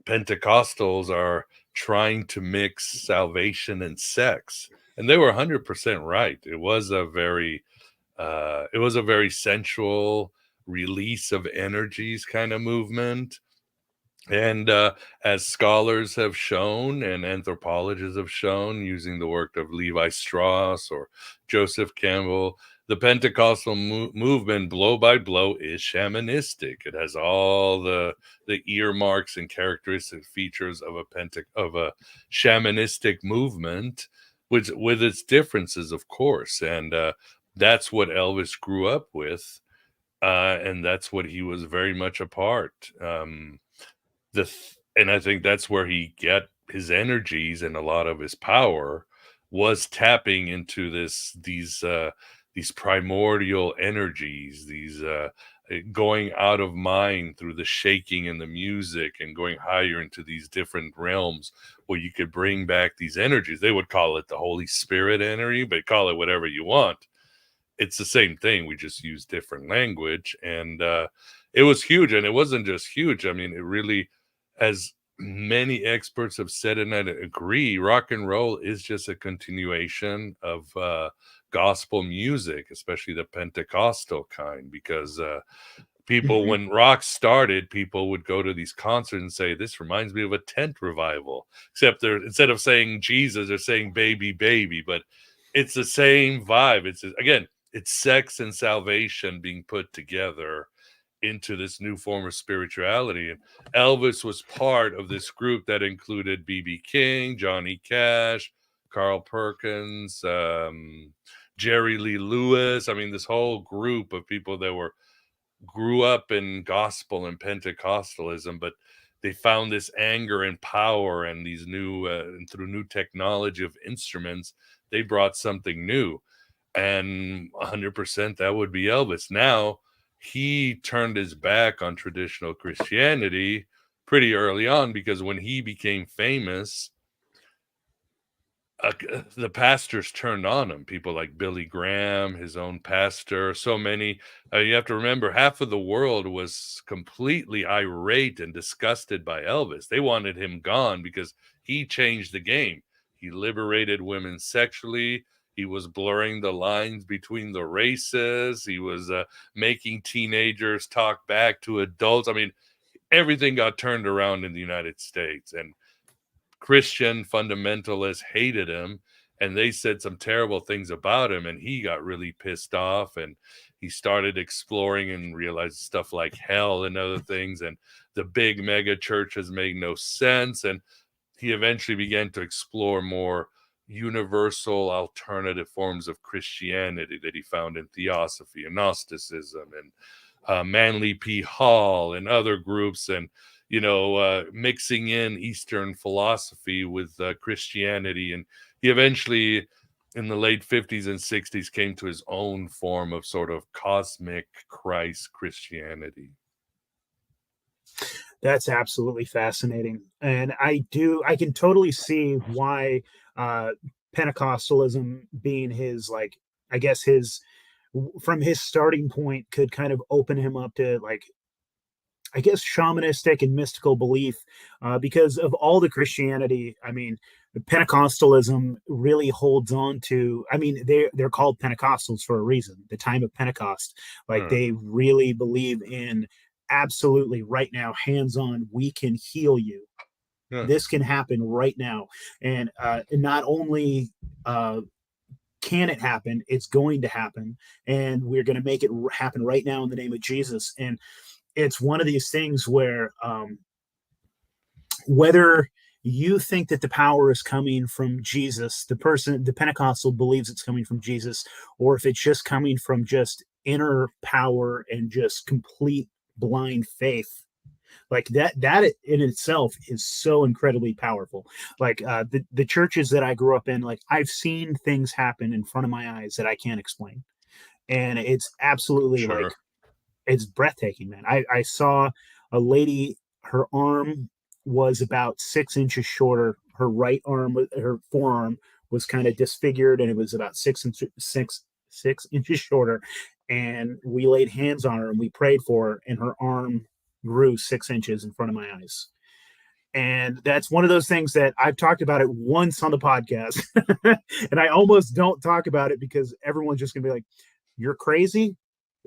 Pentecostals are trying to mix salvation and sex, and they were 100% right. It was a very sensual release of energies kind of movement. And as scholars have shown and anthropologists have shown, using the work of Levi Strauss or Joseph Campbell, the Pentecostal movement, blow by blow, is shamanistic. It has all the earmarks and characteristic features of a shamanistic movement, which, with its differences, of course. And that's what Elvis grew up with, and that's what he was very much a part. And I think that's where he got his energies, and a lot of his power was tapping into these primordial energies, these going out of mind through the shaking and the music, and going higher into these different realms where you could bring back these energies. They would call it the Holy Spirit energy, but call it whatever you want. It's the same thing. We just use different language. And it was huge. And it wasn't just huge. I mean, it really, as many experts have said, and I agree, rock and roll is just a continuation of gospel music, especially the Pentecostal kind, because people, when rock started, people would go to these concerts and say, this reminds me of a tent revival, except they're, instead of saying Jesus, they're saying baby, baby, but it's the same vibe. It's, again, it's sex and salvation being put together into this new form of spirituality. And Elvis was part of this group that included B.B. King, Johnny Cash, Carl Perkins, Jerry Lee Lewis. I mean, this whole group of people that grew up in gospel and Pentecostalism, but they found this anger and power, and these new, and through new technology of instruments, they brought something new. And 100% that would be Elvis. Now, he turned his back on traditional Christianity pretty early on, because when he became famous, the pastors turned on him. People like Billy Graham, his own pastor, so many. You have to remember, half of the world was completely irate and disgusted by Elvis. They wanted him gone because he changed the game. He liberated women sexually. He was blurring the lines between the races. He was making teenagers talk back to adults. I mean, everything got turned around in the United States, and Christian fundamentalists hated him, and they said some terrible things about him, and he got really pissed off, and he started exploring and realized stuff like hell and other things, and the big mega churches made no sense. And he eventually began to explore more universal alternative forms of Christianity that he found in Theosophy and Gnosticism and Manly P. Hall and other groups, and mixing in Eastern philosophy with Christianity. And he eventually, in the late 50s and 60s, came to his own form of sort of cosmic Christ Christianity. That's absolutely fascinating. And I can totally see why Pentecostalism being his, like, I guess from his starting point could kind of open him up to, like, I guess, shamanistic and mystical belief, because of all the Christianity. I mean, the Pentecostalism really holds on to, I mean, they're called Pentecostals for a reason, the time of Pentecost. Like, they really believe in absolutely right now, hands-on, we can heal you. This can happen right now. And not only can it happen, it's going to happen. And we're going to make it happen right now in the name of Jesus. And it's one of these things where whether you think that the power is coming from Jesus, the Pentecostal believes it's coming from Jesus, or if it's just coming from just inner power and just complete blind faith, like that in itself is so incredibly powerful. Like the churches that I grew up in, like, I've seen things happen in front of my eyes that I can't explain. And it's absolutely like, it's breathtaking, man. I saw a lady, her arm was about 6 inches shorter. Her right arm, her forearm was kind of disfigured, and it was about 6 inches shorter. and we laid hands on her and we prayed for her, and her arm grew 6 inches in front of my eyes. And that's one of those things that I've talked about it once on the podcast. And I almost don't talk about it because everyone's just gonna be like, you're crazy,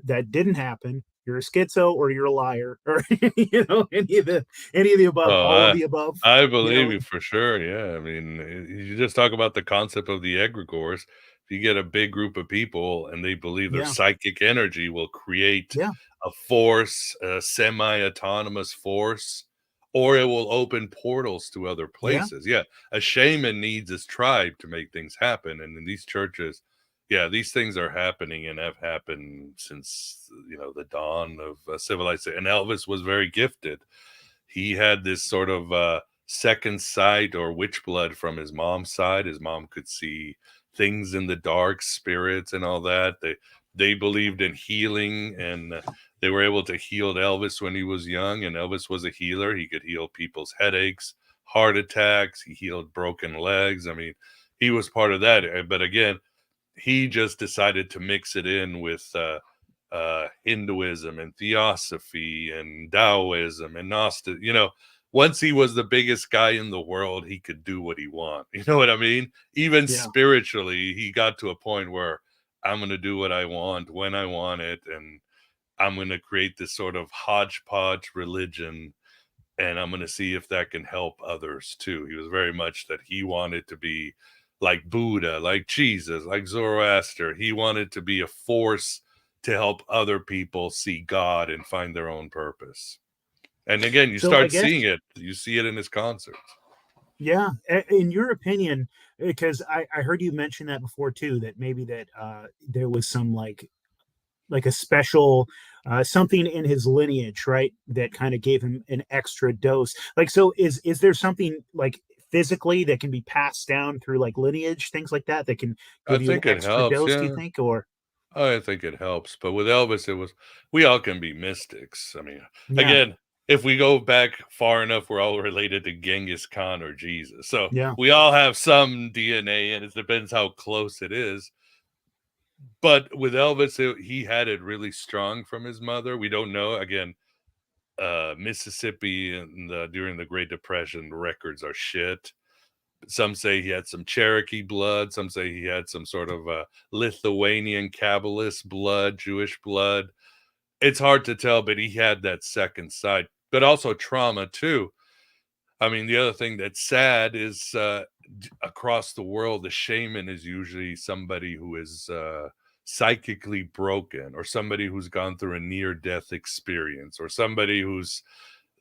that didn't happen, you're a schizo, or you're a liar, or any of the above, Oh, all of the above. I believe you for sure. Yeah, I mean, you just talk about the concept of the egregores. If you get a big group of people and they believe their Yeah, psychic energy will create yeah, a force, a semi-autonomous force, or it will open portals to other yeah, places. Yeah, a shaman needs his tribe to make things happen, and in these churches, yeah, these things are happening and have happened since the dawn of civilization. And Elvis was very gifted. He had this sort of second sight or witch blood from his mom's side. His mom could see things in the dark, spirits and all that. They believed in healing, and they were able to heal Elvis when he was young. And Elvis was a healer. He could heal people's headaches, heart attacks. He healed broken legs. I mean, he was part of that. But again, he just decided to mix it in with Hinduism and Theosophy and Taoism and Gnostic. Once he was the biggest guy in the world, he could do what he want. You know what I mean? Even yeah. spiritually, he got to a point where I'm going to do what I want when I want it, and I'm going to create this sort of hodgepodge religion, and I'm going to see if that can help others too. He was very much that he wanted to be like Buddha, like Jesus, like Zoroaster. He wanted to be a force to help other people see God and find their own purpose. And again, you So I start guess, seeing it. You see it in his concerts. yeah, in your opinion, because I heard you mention that before too, that maybe that there was some like a special something in his lineage, right? That kind of gave him an extra dose. Like, so is there something like physically that can be passed down through like lineage, things like that can I give you an think it extra helps. dose, do you Yeah, think? Or I think it helps. But with Elvis, we all can be mystics. I mean, yeah, again, if we go back far enough, we're all related to Genghis Khan or Jesus. So yeah, we all have some DNA, and it depends how close it is. But with Elvis, he had it really strong from his mother. We don't know. Again, Mississippi and during the Great Depression, the records are shit. Some say he had some Cherokee blood. Some say he had some sort of Lithuanian Kabbalist blood, Jewish blood. It's hard to tell, but he had that second side, but also trauma too. I mean, the other thing that's sad is across the world, the shaman is usually somebody who is psychically broken, or somebody who's gone through a near-death experience, or somebody who's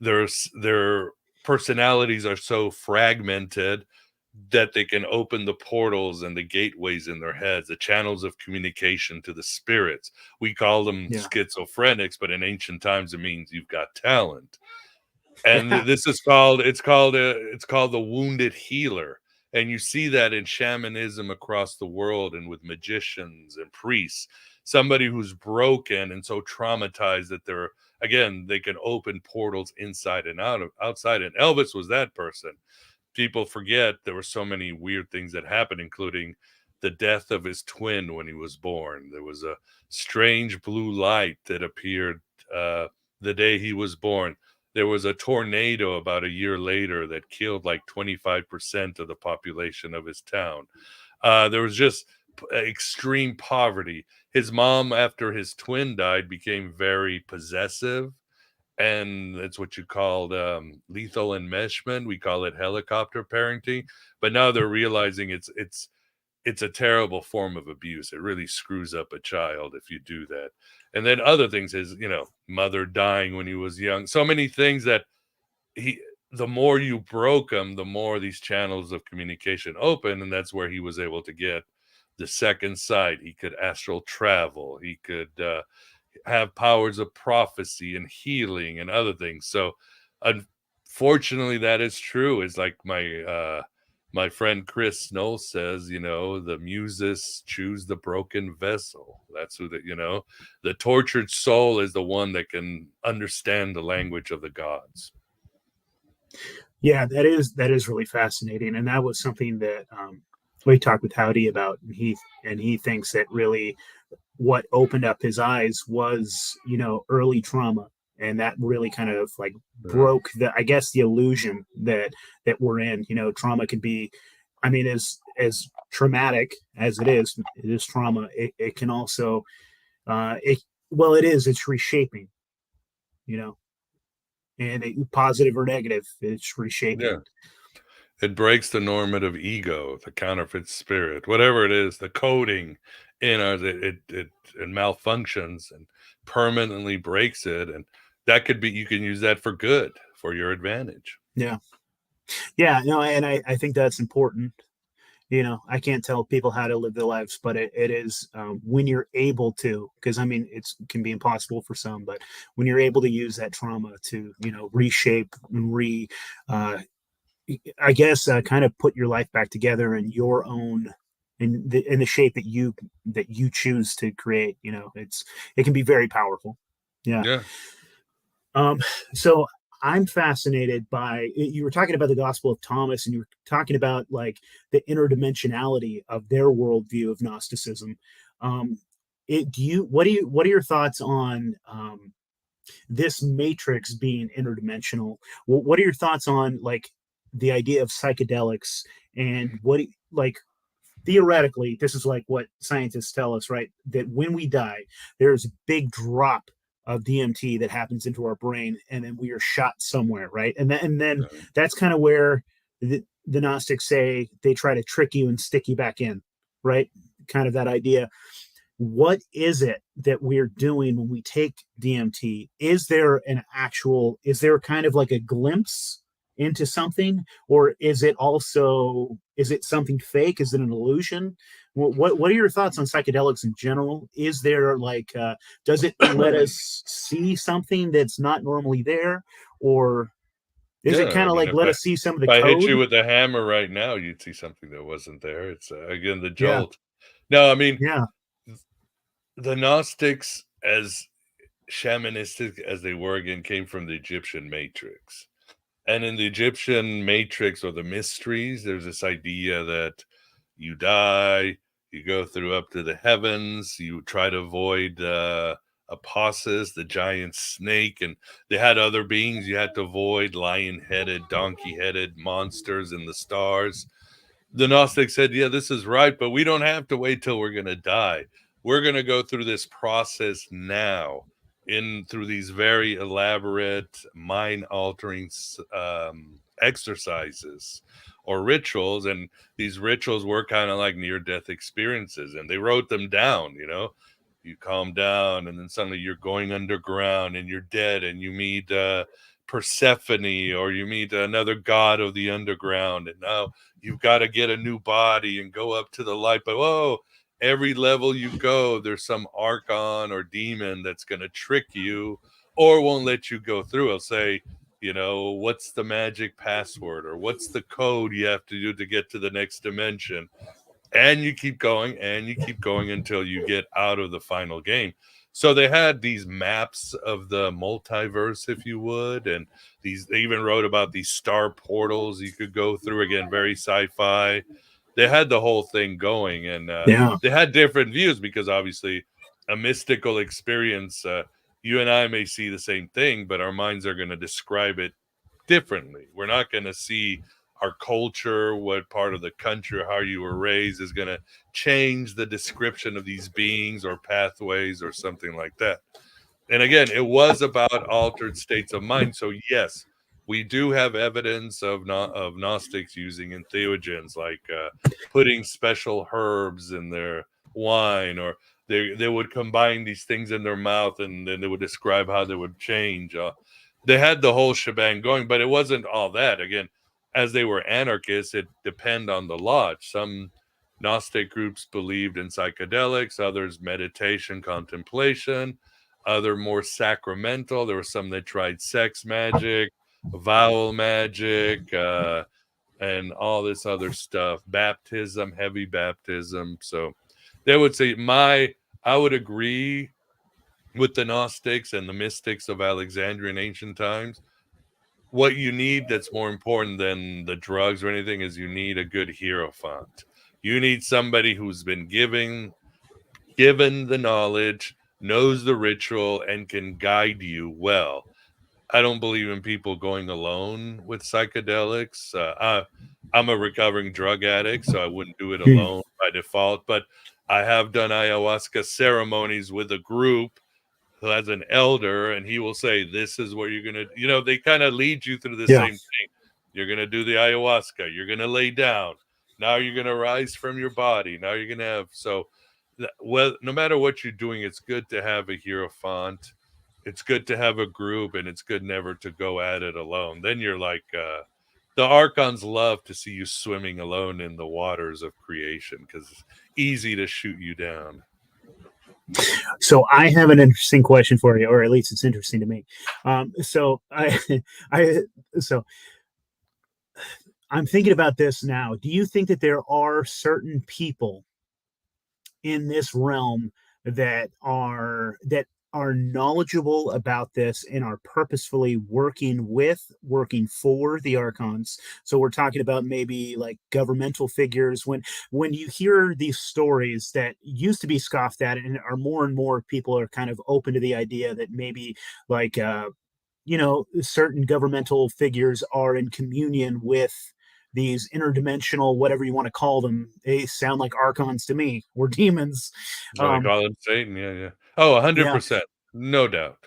their personalities are so fragmented that they can open the portals and the gateways in their heads, the channels of communication to the spirits. We call them yeah, schizophrenics, but in ancient times it means you've got talent. And yeah, this is called it's called the wounded healer. And you see that in shamanism across the world, and with magicians and priests, somebody who's broken and so traumatized that they can open portals inside and outside. And Elvis was that person. People forget there were so many weird things that happened, including the death of his twin when he was born. There was a strange blue light that appeared the day he was born. There was a tornado about a year later that killed like 25% of the population of his town. There was just extreme poverty. His mom, after his twin died, became very possessive, and that's what you called lethal enmeshment. We call it helicopter parenting, but now they're realizing it's a terrible form of abuse. It really screws up a child if you do that. And then other things is, mother dying when he was young. So many things that the more you broke him, the more these channels of communication open. And that's where he was able to get the second sight. He could astral travel. He could have powers of prophecy and healing and other things. So unfortunately, that is true. It's like my friend Chris Snow says, the muses choose the broken vessel. That's who the tortured soul is the one that can understand the language of the gods. yeah. That is really fascinating, and that was something that we talked with Howdy about, and he thinks that really what opened up his eyes was, early trauma. And that really kind of like broke the illusion that we're in. Trauma can be, I mean, as traumatic as it is trauma. It can also, it's reshaping, and positive or negative, it's reshaping. Yeah. It breaks the normative ego, the counterfeit spirit, whatever it is, the coding in our it malfunctions and permanently breaks it. And that could be, you can use that for good, for your advantage. Yeah. No, and I think that's important. I can't tell people how to live their lives, but it is, when you're able to, because I mean, it can be impossible for some, but when you're able to use that trauma to, reshape and kind of put your life back together in your own, in the shape that you choose to create, it can be very powerful. Yeah. Yeah. So I'm fascinated by, you were talking about the Gospel of Thomas, and you were talking about like the interdimensionality of their worldview of Gnosticism. What are your thoughts on this matrix being interdimensional? What are your thoughts on like the idea of psychedelics, and like theoretically, this is like what scientists tell us, right? That when we die, there's a big drop of DMT that happens into our brain, and then we are shot somewhere, right? And then that's kind of where the Gnostics say they try to trick you and stick you back in, right? Kind of that idea. What is it that we're doing when we take DMT? Is there kind of like a glimpse into something, or is it something fake? Is it an illusion? What are your thoughts on psychedelics in general? Is there like, does it let us see something that's not normally there, or is it kind of like let us see some of the code? If I hit you with a hammer right now, you'd see something that wasn't there. It's again the jolt. No, I mean, the Gnostics, as shamanistic as they were, again, came from the Egyptian matrix. And in the Egyptian matrix, or the mysteries, there's this idea that you die, you go through up to the heavens, you try to avoid Apossus, the giant snake, and they had other beings you had to avoid, lion-headed, donkey-headed monsters in the stars. The Gnostics said, yeah, this is right, but we don't have to wait till we're going to die. We're going to go through this process now, through these very elaborate, mind-altering exercises or rituals. And these rituals were kind of like near-death experiences, and they wrote them down. You calm down, and then suddenly you're going underground, and you're dead, and you meet Persephone, or you meet another god of the underground, and now you've got to get a new body and go up to the light. But whoa, every level you go, there's some archon or demon that's going to trick you or won't let you go through. I'll say, what's the magic password, or what's the code you have to do to get to the next dimension? And you keep going until you get out of the final game. So they had these maps of the multiverse, if you would, and they even wrote about these star portals you could go through. Again, very sci-fi. They had the whole thing going, and they had different views, because obviously a mystical experience, you and I may see the same thing, but our minds are going to describe it differently. We're not going to see our culture, what part of the country, or how you were raised is going to change the description of these beings or pathways or something like that. And again, it was about altered states of mind. So yes, we do have evidence of Gnostics using entheogens, like putting special herbs in their wine, or they would combine these things in their mouth, and then they would describe how they would change. They had the whole shebang going, but it wasn't all that. Again, as they were anarchists, it depended on the lodge. Some Gnostic groups believed in psychedelics, others meditation, contemplation, other more sacramental. There were some that tried sex magic, vowel magic, and all this other stuff, baptism, heavy baptism. So they would say, I would agree with the Gnostics and the mystics of Alexandria in ancient times. What you need that's more important than the drugs or anything is you need a good hierophant. You need somebody who's been giving given the knowledge, knows the ritual, and can guide you well. I don't believe in people going alone with psychedelics. I'm a recovering drug addict, so I wouldn't do it Hmm. alone by default. But I have done ayahuasca ceremonies with a group who has an elder, and he will say, "This is what you're gonna." They kind of lead you through the Yeah. same thing. You're gonna do the ayahuasca. You're gonna lay down. Now you're gonna rise from your body. Now you're gonna have so. Well, no matter what you're doing, it's good to have a hierophant. It's good to have a group, and it's good never to go at it alone. Then you're like the archons love to see you swimming alone in the waters of creation because it's easy to shoot you down. So I have an interesting question for you, or at least it's interesting to me. So I, so I'm thinking about this now. Do you think that there are certain people in this realm that are knowledgeable about this and are purposefully working for the archons? So we're talking about maybe like governmental figures. When you hear these stories that used to be scoffed at, and are more and more people are kind of open to the idea that maybe like certain governmental figures are in communion with these interdimensional, whatever you want to call them. They sound like archons to me, or demons. What they um call him, Satan. Yeah, yeah. Oh, yeah. 100%. No doubt.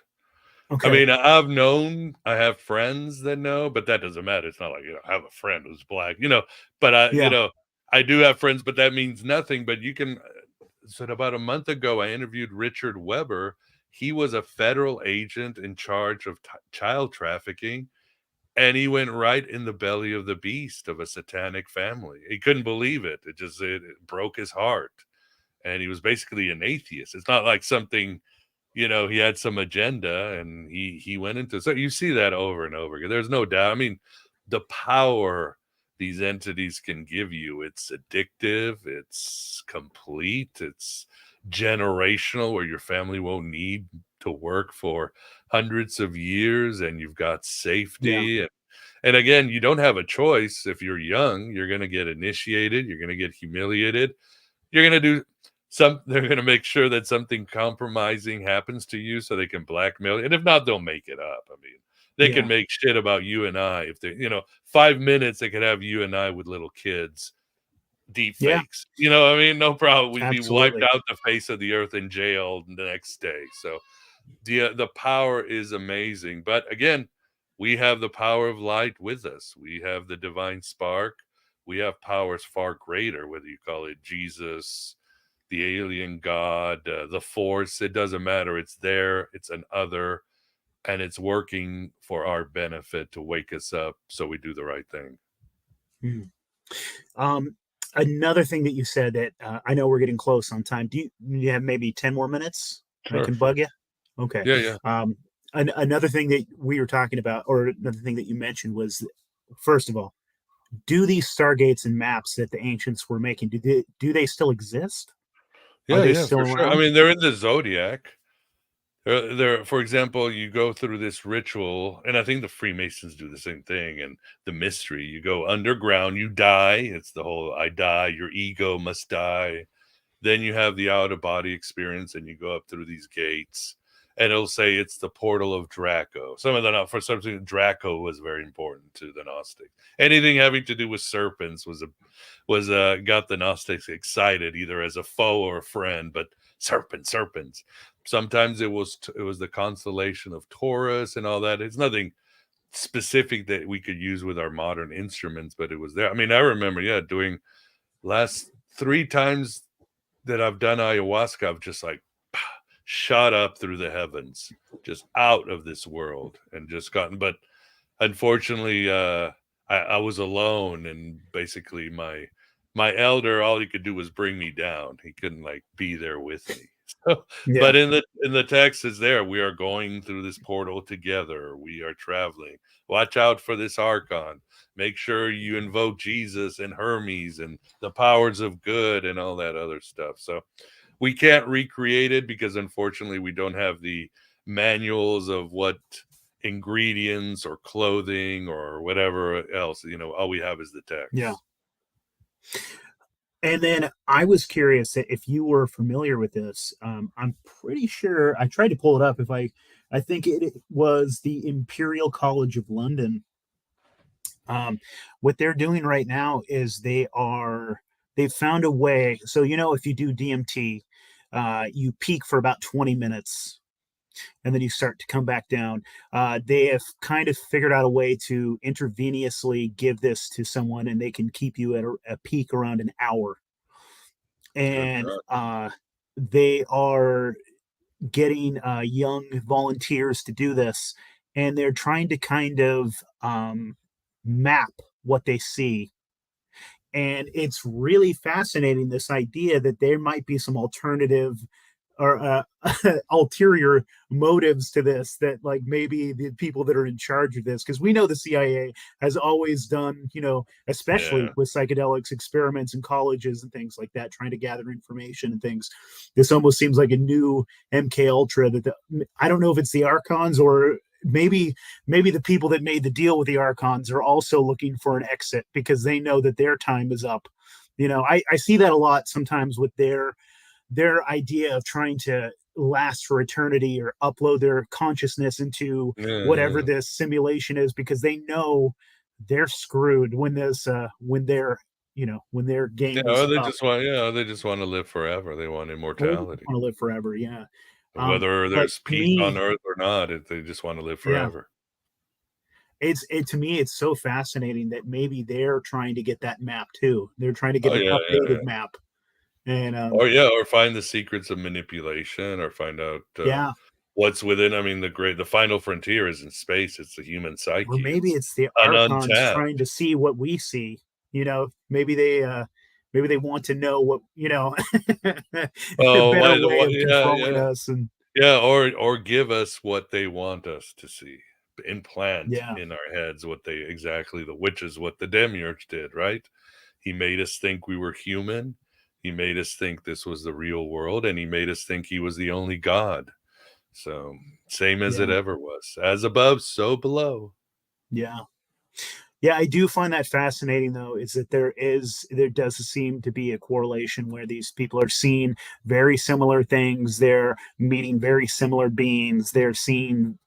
I Okay. mean, I have friends that know, but that doesn't matter. It's not like, I have a friend who's black, but Yeah. I do have friends, but that means nothing. But you can, so about a month ago, I interviewed Richard Weber. He was a federal agent in charge of child trafficking, and he went right in the belly of the beast of a satanic family. He couldn't believe it. It broke his heart. And he was basically an atheist. It's not like something, he had some agenda, and he went into. So you see that over and over again. There's no doubt. I mean, the power these entities can give you, it's addictive, it's complete, it's generational, where your family won't need to work for hundreds of years, and you've got Yeah. safety. And again, you don't have a choice. If you're young, you're going to get initiated, you're going to get humiliated, you're going to do they're going to make sure that something compromising happens to you so they can blackmail you. And if not, they'll make it up. I mean, they can Yeah. make shit about you and I. If they, 5 minutes, they could have you and I with little kids, deep Yeah. fakes. I mean, no problem. We'd be wiped Absolutely. out the face of the earth in jail the next day. So the power is amazing. But again, we have the power of light with us. We have the divine spark. We have powers far greater, whether you call it Jesus, the alien god, the force. It doesn't matter. It's there. It's an other, and it's working for our benefit to wake us up so we do the right thing. Mhm. Um, Another thing that you said that I know we're getting close on time. Do you have maybe 10 more minutes? I Sure, can sure. bug you. Okay. Yeah, yeah. Another thing that we were talking about, or another thing that you mentioned was, first of all, do these stargates and maps that the ancients were making, do they still exist? Are Yeah, they yeah, still for sure. I around? mean, they're in the zodiac. For example, you go through this ritual, and I think the Freemasons do the same thing. And the mystery, you go underground, you die. It's the whole I die, your ego must die. Then you have the out of body experience, and you go up through these gates, and it'll say it's the portal of Draco. Some of the for something, Draco was very important to the Gnostic. Anything having to do with serpents was got the Gnostics excited, either as a foe or a friend. But serpents. Sometimes it was the constellation of Taurus and all that. It's nothing specific that we could use with our modern instruments, but it was there. I mean, I remember, doing last 3 times that I've done ayahuasca, I've just like shot up through the heavens, just out of this world, and just gotten. But unfortunately, I was alone, and basically my elder, all he could do was bring me down. He couldn't like be there with me. So, Yeah. but in the text is there. We are going through this portal together. We are traveling. Watch out for this archon. Make sure you invoke Jesus and Hermes and the powers of good and all that other stuff. So we can't recreate it because unfortunately we don't have the manuals of what ingredients or clothing or whatever else. All we have is the Yeah. text. And then I was curious if you were familiar with this. I'm pretty sure I tried to pull it up. I think it was the Imperial College of London. What they're doing right now is they've found a way. So if you do DMT, you peak for about 20 minutes, and then you start to come back down. They have kind of figured out a way to intravenously give this to someone, and they can keep you at a peak around an hour. Good And God. they are getting young volunteers to do this, and they're trying to kind of map what they see. And it's really fascinating, this idea that there might be some alternative or ulterior motives to this, that like maybe the people that are in charge of this, because we know the CIA has always done, especially Yeah. with psychedelics experiments in colleges and things like that, trying to gather information and things. This almost seems like a new MK Ultra I don't know if it's the Archons, or maybe the people that made the deal with the Archons are also looking for an exit because they know that their time is up. I see that a lot sometimes with their idea of trying to last for eternity or upload their consciousness into whatever Yeah. this simulation is, because they know they're screwed when their Yeah, game is or they up. just want, they just want to live forever. They want Or they just immortality. want to live forever. Yeah. Whether But there's to peace on me, earth or not, they just want to live yeah, forever. to me it's so fascinating that maybe they're trying to get that map too. They're trying to get Oh an yeah, yeah, yeah. updated map. And Or find the secrets of manipulation, or find out yeah, what's within. I mean, the final frontier is in space. It's the human or psyche. maybe It's it's the an Archons trying untapped. to see what we see. Maybe they want to know what, a Oh, better why the way what? of Yeah, controlling yeah, us. And yeah. Or give us what they want us to see. Implant yeah, in our heads what they exactly, which is what the demiurge did, right? He made us think we were human. He made us think this was the real world, and he made us think he was the only God. So, same as it yeah, ever was. As above, so below. yeah. Yeah, I do find that fascinating, though, is that there does seem to be a correlation where these people are seeing very similar things. They're meeting very similar beings. They're seeing,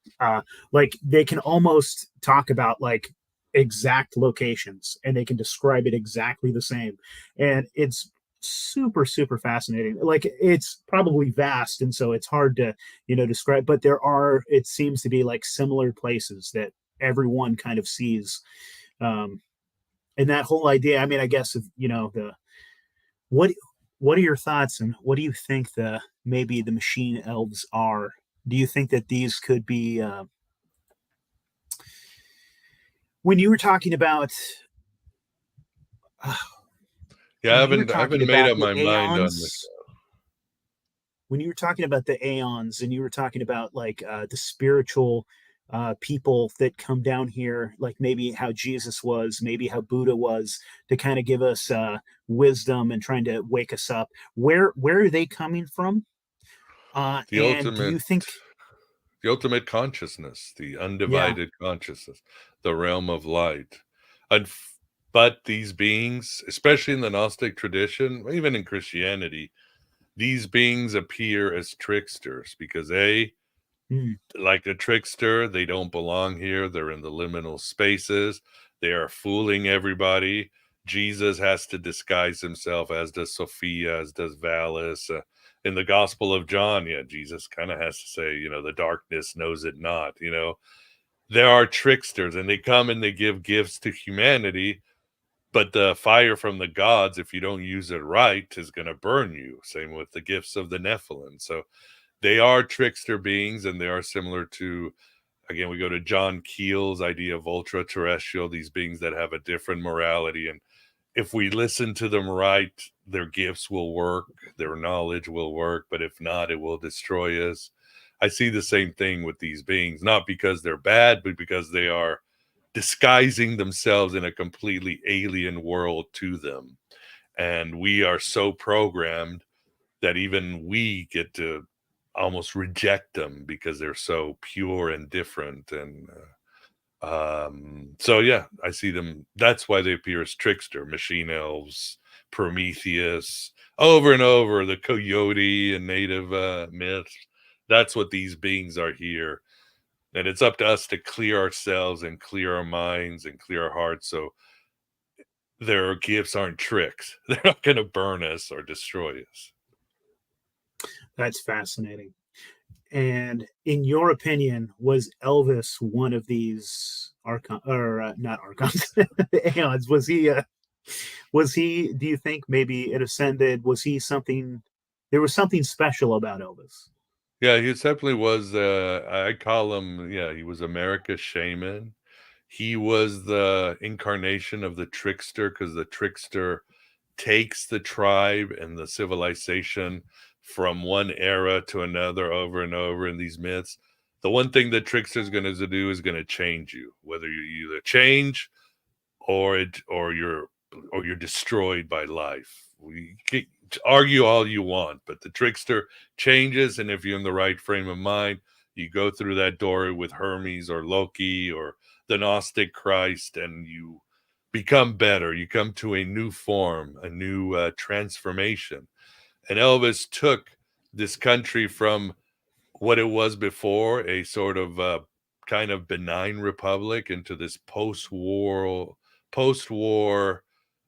like, they can almost talk about like exact locations, and they can describe it exactly the same. And it's super, super fascinating. Like, it's probably vast, and so it's hard to, describe, but it seems to be like similar places that everyone kind of sees. um, and that whole idea. I mean, I guess if the what what are your thoughts, and what do you think maybe the machine elves are? Do you think that these could be when you were talking about uh, Yeah, when you were I talking haven't made about up the my mind on this. aeons when you were talking about the aeons, and you were talking about like the spiritual people that come down here, like maybe how Jesus was, maybe how Buddha was, to kind of give us wisdom and trying to wake us up. Where are they coming from? The And do ultimate you think, the ultimate consciousness, the yeah, undivided consciousness, the realm of light. Unf but these beings, especially in the Gnostic tradition, even in Christianity, these beings appear as tricksters because mm, like a trickster, they don't belong here. They're in the liminal spaces. They are fooling everybody. Jesus has to disguise himself, as does Sophia, as does Valis. In the Gospel of John, yeah, Jesus kind of has to say, the darkness knows it not. There are tricksters, and they come and they give gifts to humanity, but the fire from the gods, if you don't use it right, is going to burn you. Same with the gifts of the Nephilim. So they are trickster beings, and they are similar to, again, we go to John Keel's idea of ultra terrestrial, these beings that have a different morality. And if we listen to them right, their gifts will work, their knowledge will work, but if not, it will destroy us. I see the same thing with these beings, not because they're bad, but because they are disguising themselves in a completely alien world to them. And we are so programmed that even we get to almost reject them because they're so pure and different. And so, yeah, I see them. That's why they appear as trickster, machine elves, Prometheus, over and over, the coyote and native myths. That's what these beings are here. And it's up to us to clear ourselves and clear our minds and clear our hearts, so their gifts aren't tricks. They're not going to burn us or destroy us. That's fascinating. And in your opinion, was Elvis one of these archon, or not archons, aeons? Was he? Do you think maybe it ascended? Was he something? There was something special about Elvis. Yeah, he definitely was. I call him. Yeah, he was America's shaman. He was the incarnation of the trickster, because the trickster takes the tribe and the civilization from one era to another over and over in these myths. The one thing the trickster is going to do is going to change you, whether you either change or you're destroyed by life. We can argue all you want, but the trickster changes, and if you're in the right frame of mind, you go through that door with Hermes or Loki or the Gnostic Christ, and you become better. You come to a new form, a new transformation. And Elvis took this country from what it was before, a sort of kind of benign republic, into this post-war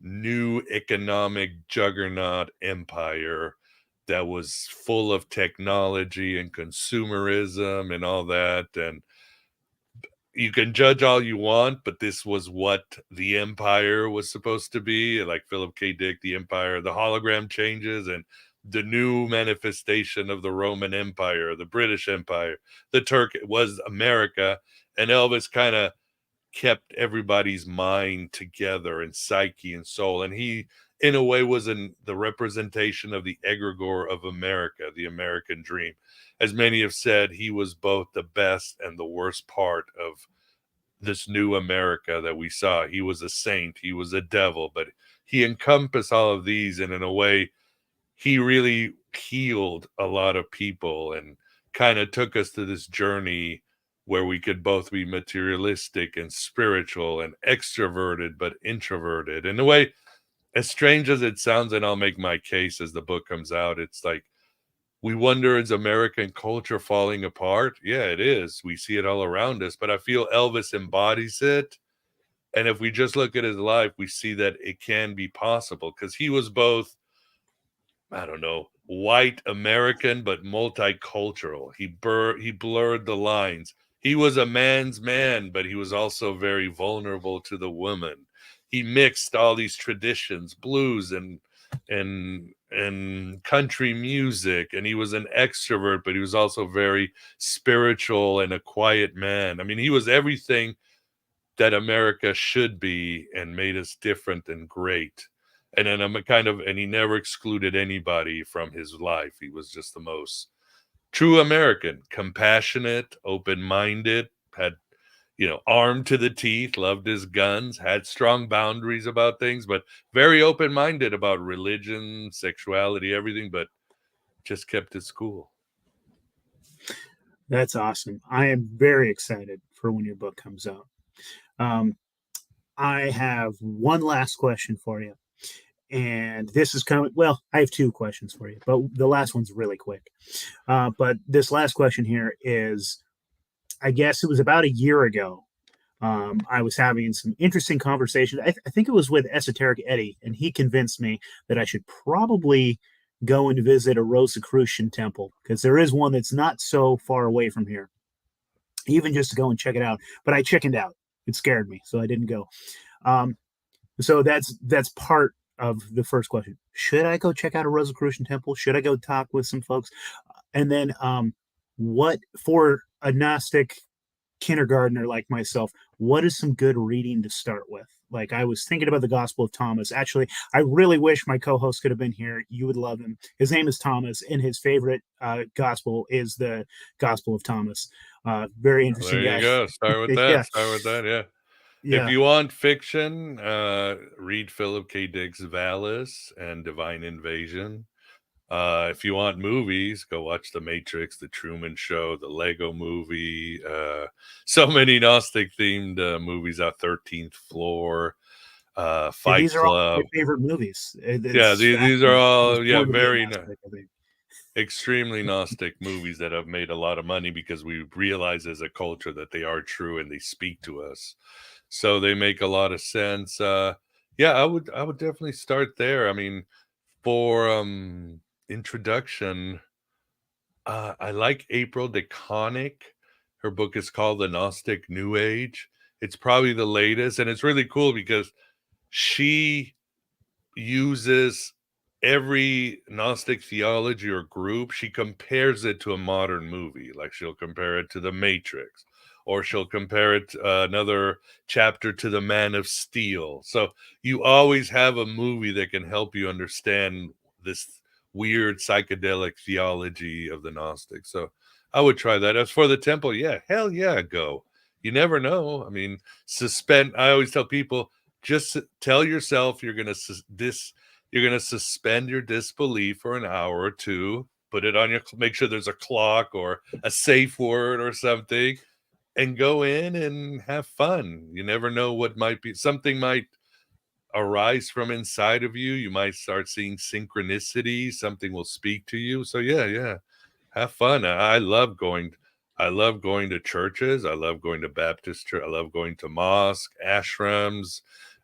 new economic juggernaut empire that was full of technology and consumerism and all that. And you can judge all you want, but this was what the empire was supposed to be. Like Philip K. Dick, the empire, the hologram changes, and the new manifestation of the Roman Empire, the British Empire, the Turk was America. And Elvis kind of kept everybody's mind together and psyche and soul. And he, in a way, was the representation of the egregore of America, the American dream. As many have said, he was both the best and the worst part of this new America that we saw. He was a saint, he was a devil, but he encompassed all of these. And in a way, he really healed a lot of people and kind of took us to this journey where we could both be materialistic and spiritual and extroverted, but introverted. In a way, as strange as it sounds, and I'll make my case as the book comes out, it's like, we wonder, is American culture falling apart? Yeah, it is. We see it all around us, but I feel Elvis embodies it. And if we just look at his life, we see that it can be possible, because he was both, I don't know, white American, but multicultural. He blurred the lines. He was a man's man, but he was also very vulnerable to the woman. He mixed all these traditions, blues and country music, and he was an extrovert, but he was also very spiritual and a quiet man. I mean, he was everything that America should be and made us different and great. And then and he never excluded anybody from his life. He was just the most true American, compassionate, open-minded, had, armed to the teeth, loved his guns, had strong boundaries about things, but very open-minded about religion, sexuality, everything, but just kept it cool. That's awesome. I am very excited for when your book comes out. I have one last question for you. And this is coming. Well, I have two questions for you, but the last one's really quick. But this last question here is, I guess it was about a year ago. I was having some interesting conversation. I think it was with Esoteric Eddie, and he convinced me that I should probably go and visit a Rosicrucian temple, because there is one that's not so far away from here, even just to go and check it out. But I chickened out. It scared me, so I didn't go. So that's part of the first question. Should I go check out a Rosicrucian temple? Should I go talk with some folks? And then what, for a Gnostic kindergartner like myself, what is some good reading to start with? Like, I was thinking about the Gospel of Thomas. Actually, I really wish my co-host could have been here. You would love him. His name is Thomas, and his favorite gospel is the Gospel of Thomas. Very interesting There guy. you go. Start with that. Yeah. Start with that. Yeah. Yeah. If you want fiction, read Philip K. Dick's Valis and Divine Invasion. If you want movies, go watch The Matrix, The Truman Show, The Lego Movie. So many Gnostic themed movies out. 13th Floor. Fight these are all my Club. favorite movies. Yeah, these are all very aspect, I think. extremely Gnostic movies that have made a lot of money because we realize as a culture that they are true and they speak to us. So they make a lot of sense. Yeah, I would definitely start there. I mean, for introduction, I like April DeConnick. Her book is called The Gnostic New Age. It's probably the latest, and it's really cool because she uses every Gnostic theology or group, she compares it to a modern movie. Like she'll compare it to The Matrix, or she'll compare it another chapter to The Man of Steel. So you always have a movie that can help you understand this weird psychedelic theology of the Gnostics. So I would try that. As for the temple, yeah, hell yeah, go. You never know. I mean, I always tell people, just tell yourself you're going to suspend your disbelief for an hour or two, put it on make sure there's a clock or a safe word or something, and go in and have fun. You never know what something might arise from inside of you. You might start seeing synchronicity. Something will speak to you. So yeah, have fun. I love going to churches. I love going to Baptist church. I love going to mosque, ashrams.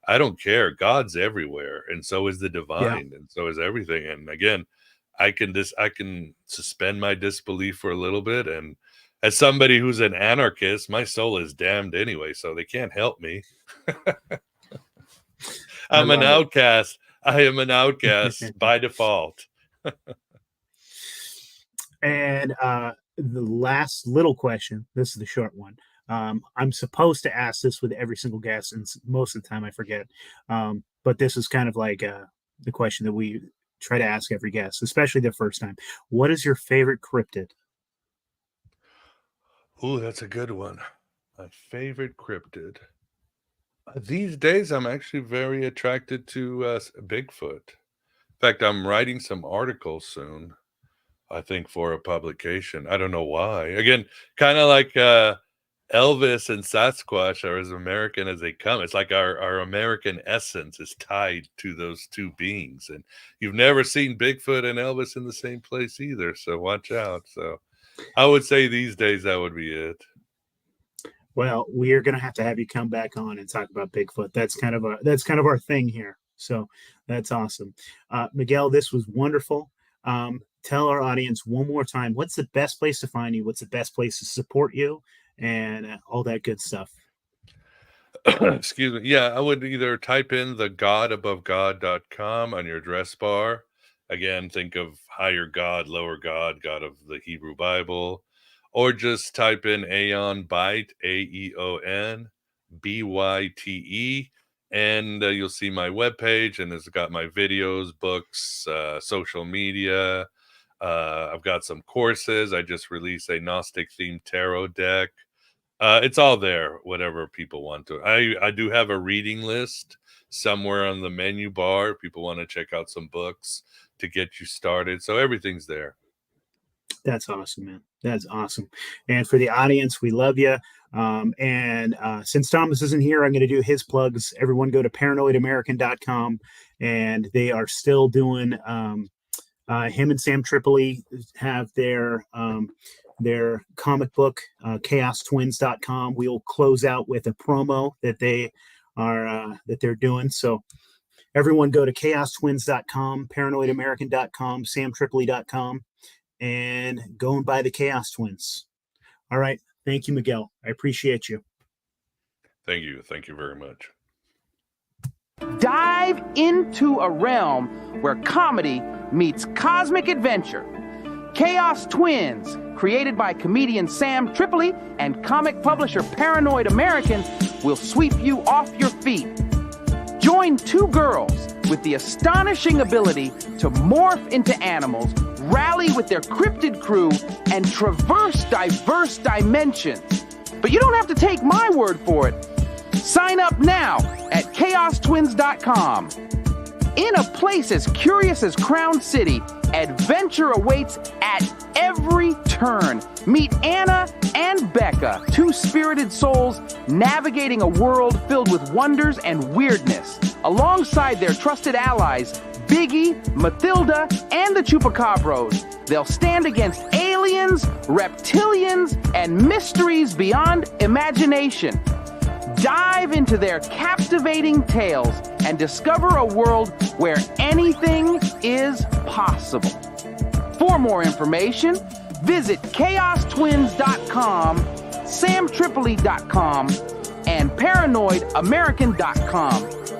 I don't care. God's everywhere, and so is the divine, and so is everything. And again, I can suspend my disbelief for a little bit. And as somebody who's an anarchist, my soul is damned anyway, so they can't help me. I'm an outcast. I am an outcast by default. And the last little question, this is the short one. I'm supposed to ask this with every single guest, and most of the time I forget. But this is kind of like the question that we try to ask every guest, especially the first time. What is your favorite cryptid? Oh, that's a good one. My favorite cryptid. These days, I'm actually very attracted to Bigfoot. In fact, I'm writing some articles soon, I think, for a publication. I don't know why. Again, kind of like Elvis and Sasquatch are as American as they come. It's like our American essence is tied to those two beings. And you've never seen Bigfoot and Elvis in the same place either. So watch out. So I would say these days that would be it. Well, we are going to have you come back on and talk about Bigfoot. That's kind of our thing here. So that's awesome. Miguel, this was wonderful. Tell our audience one more time, what's the best place to find you? What's the best place to support you? And all that good stuff. Excuse me. Yeah, I would either type in the godabovegod.com on your address bar. Again, think of higher God, lower God, God of the Hebrew Bible. Or just type in Aeon Byte, Aeon Byte, and you'll see my webpage, and it's got my videos, books, social media. I've got some courses. I just released a Gnostic themed tarot deck. It's all there, whatever people want to. I do have a reading list somewhere on the menu bar. People want to check out some books to get you started. So everything's there. That's awesome, man. That's awesome. And for the audience, we love you. And since Thomas isn't here, I'm going to do his plugs. Everyone go to paranoidamerican.com, and they are still doing him and Sam Tripoli have their comic book, chaostwins.com. We'll close out with a promo that they're doing. So everyone go to chaostwins.com, paranoidamerican.com, samtripoli.com, and go and buy the Chaos Twins. All right. Thank you, Miguel. I appreciate you. Thank you. Thank you very much. Dive into a realm where comedy meets cosmic adventure. Chaos Twins, created by comedian Sam Tripoli and comic publisher Paranoid American, will sweep you off your feet. Join two girls with the astonishing ability to morph into animals, rally with their cryptid crew, and traverse diverse dimensions. But you don't have to take my word for it. Sign up now at chaostwins.com. In a place as curious as Crown City, adventure awaits at every turn. Meet Anna and Rebecca, two spirited souls navigating a world filled with wonders and weirdness, alongside their trusted allies, Biggie, Mathilda, and the Chupacabros. They'll stand against aliens, reptilians, and mysteries beyond imagination. Dive into their captivating tales and discover a world where anything is possible. For more information, visit chaostwins.com, samtripoli.com, and paranoidamerican.com.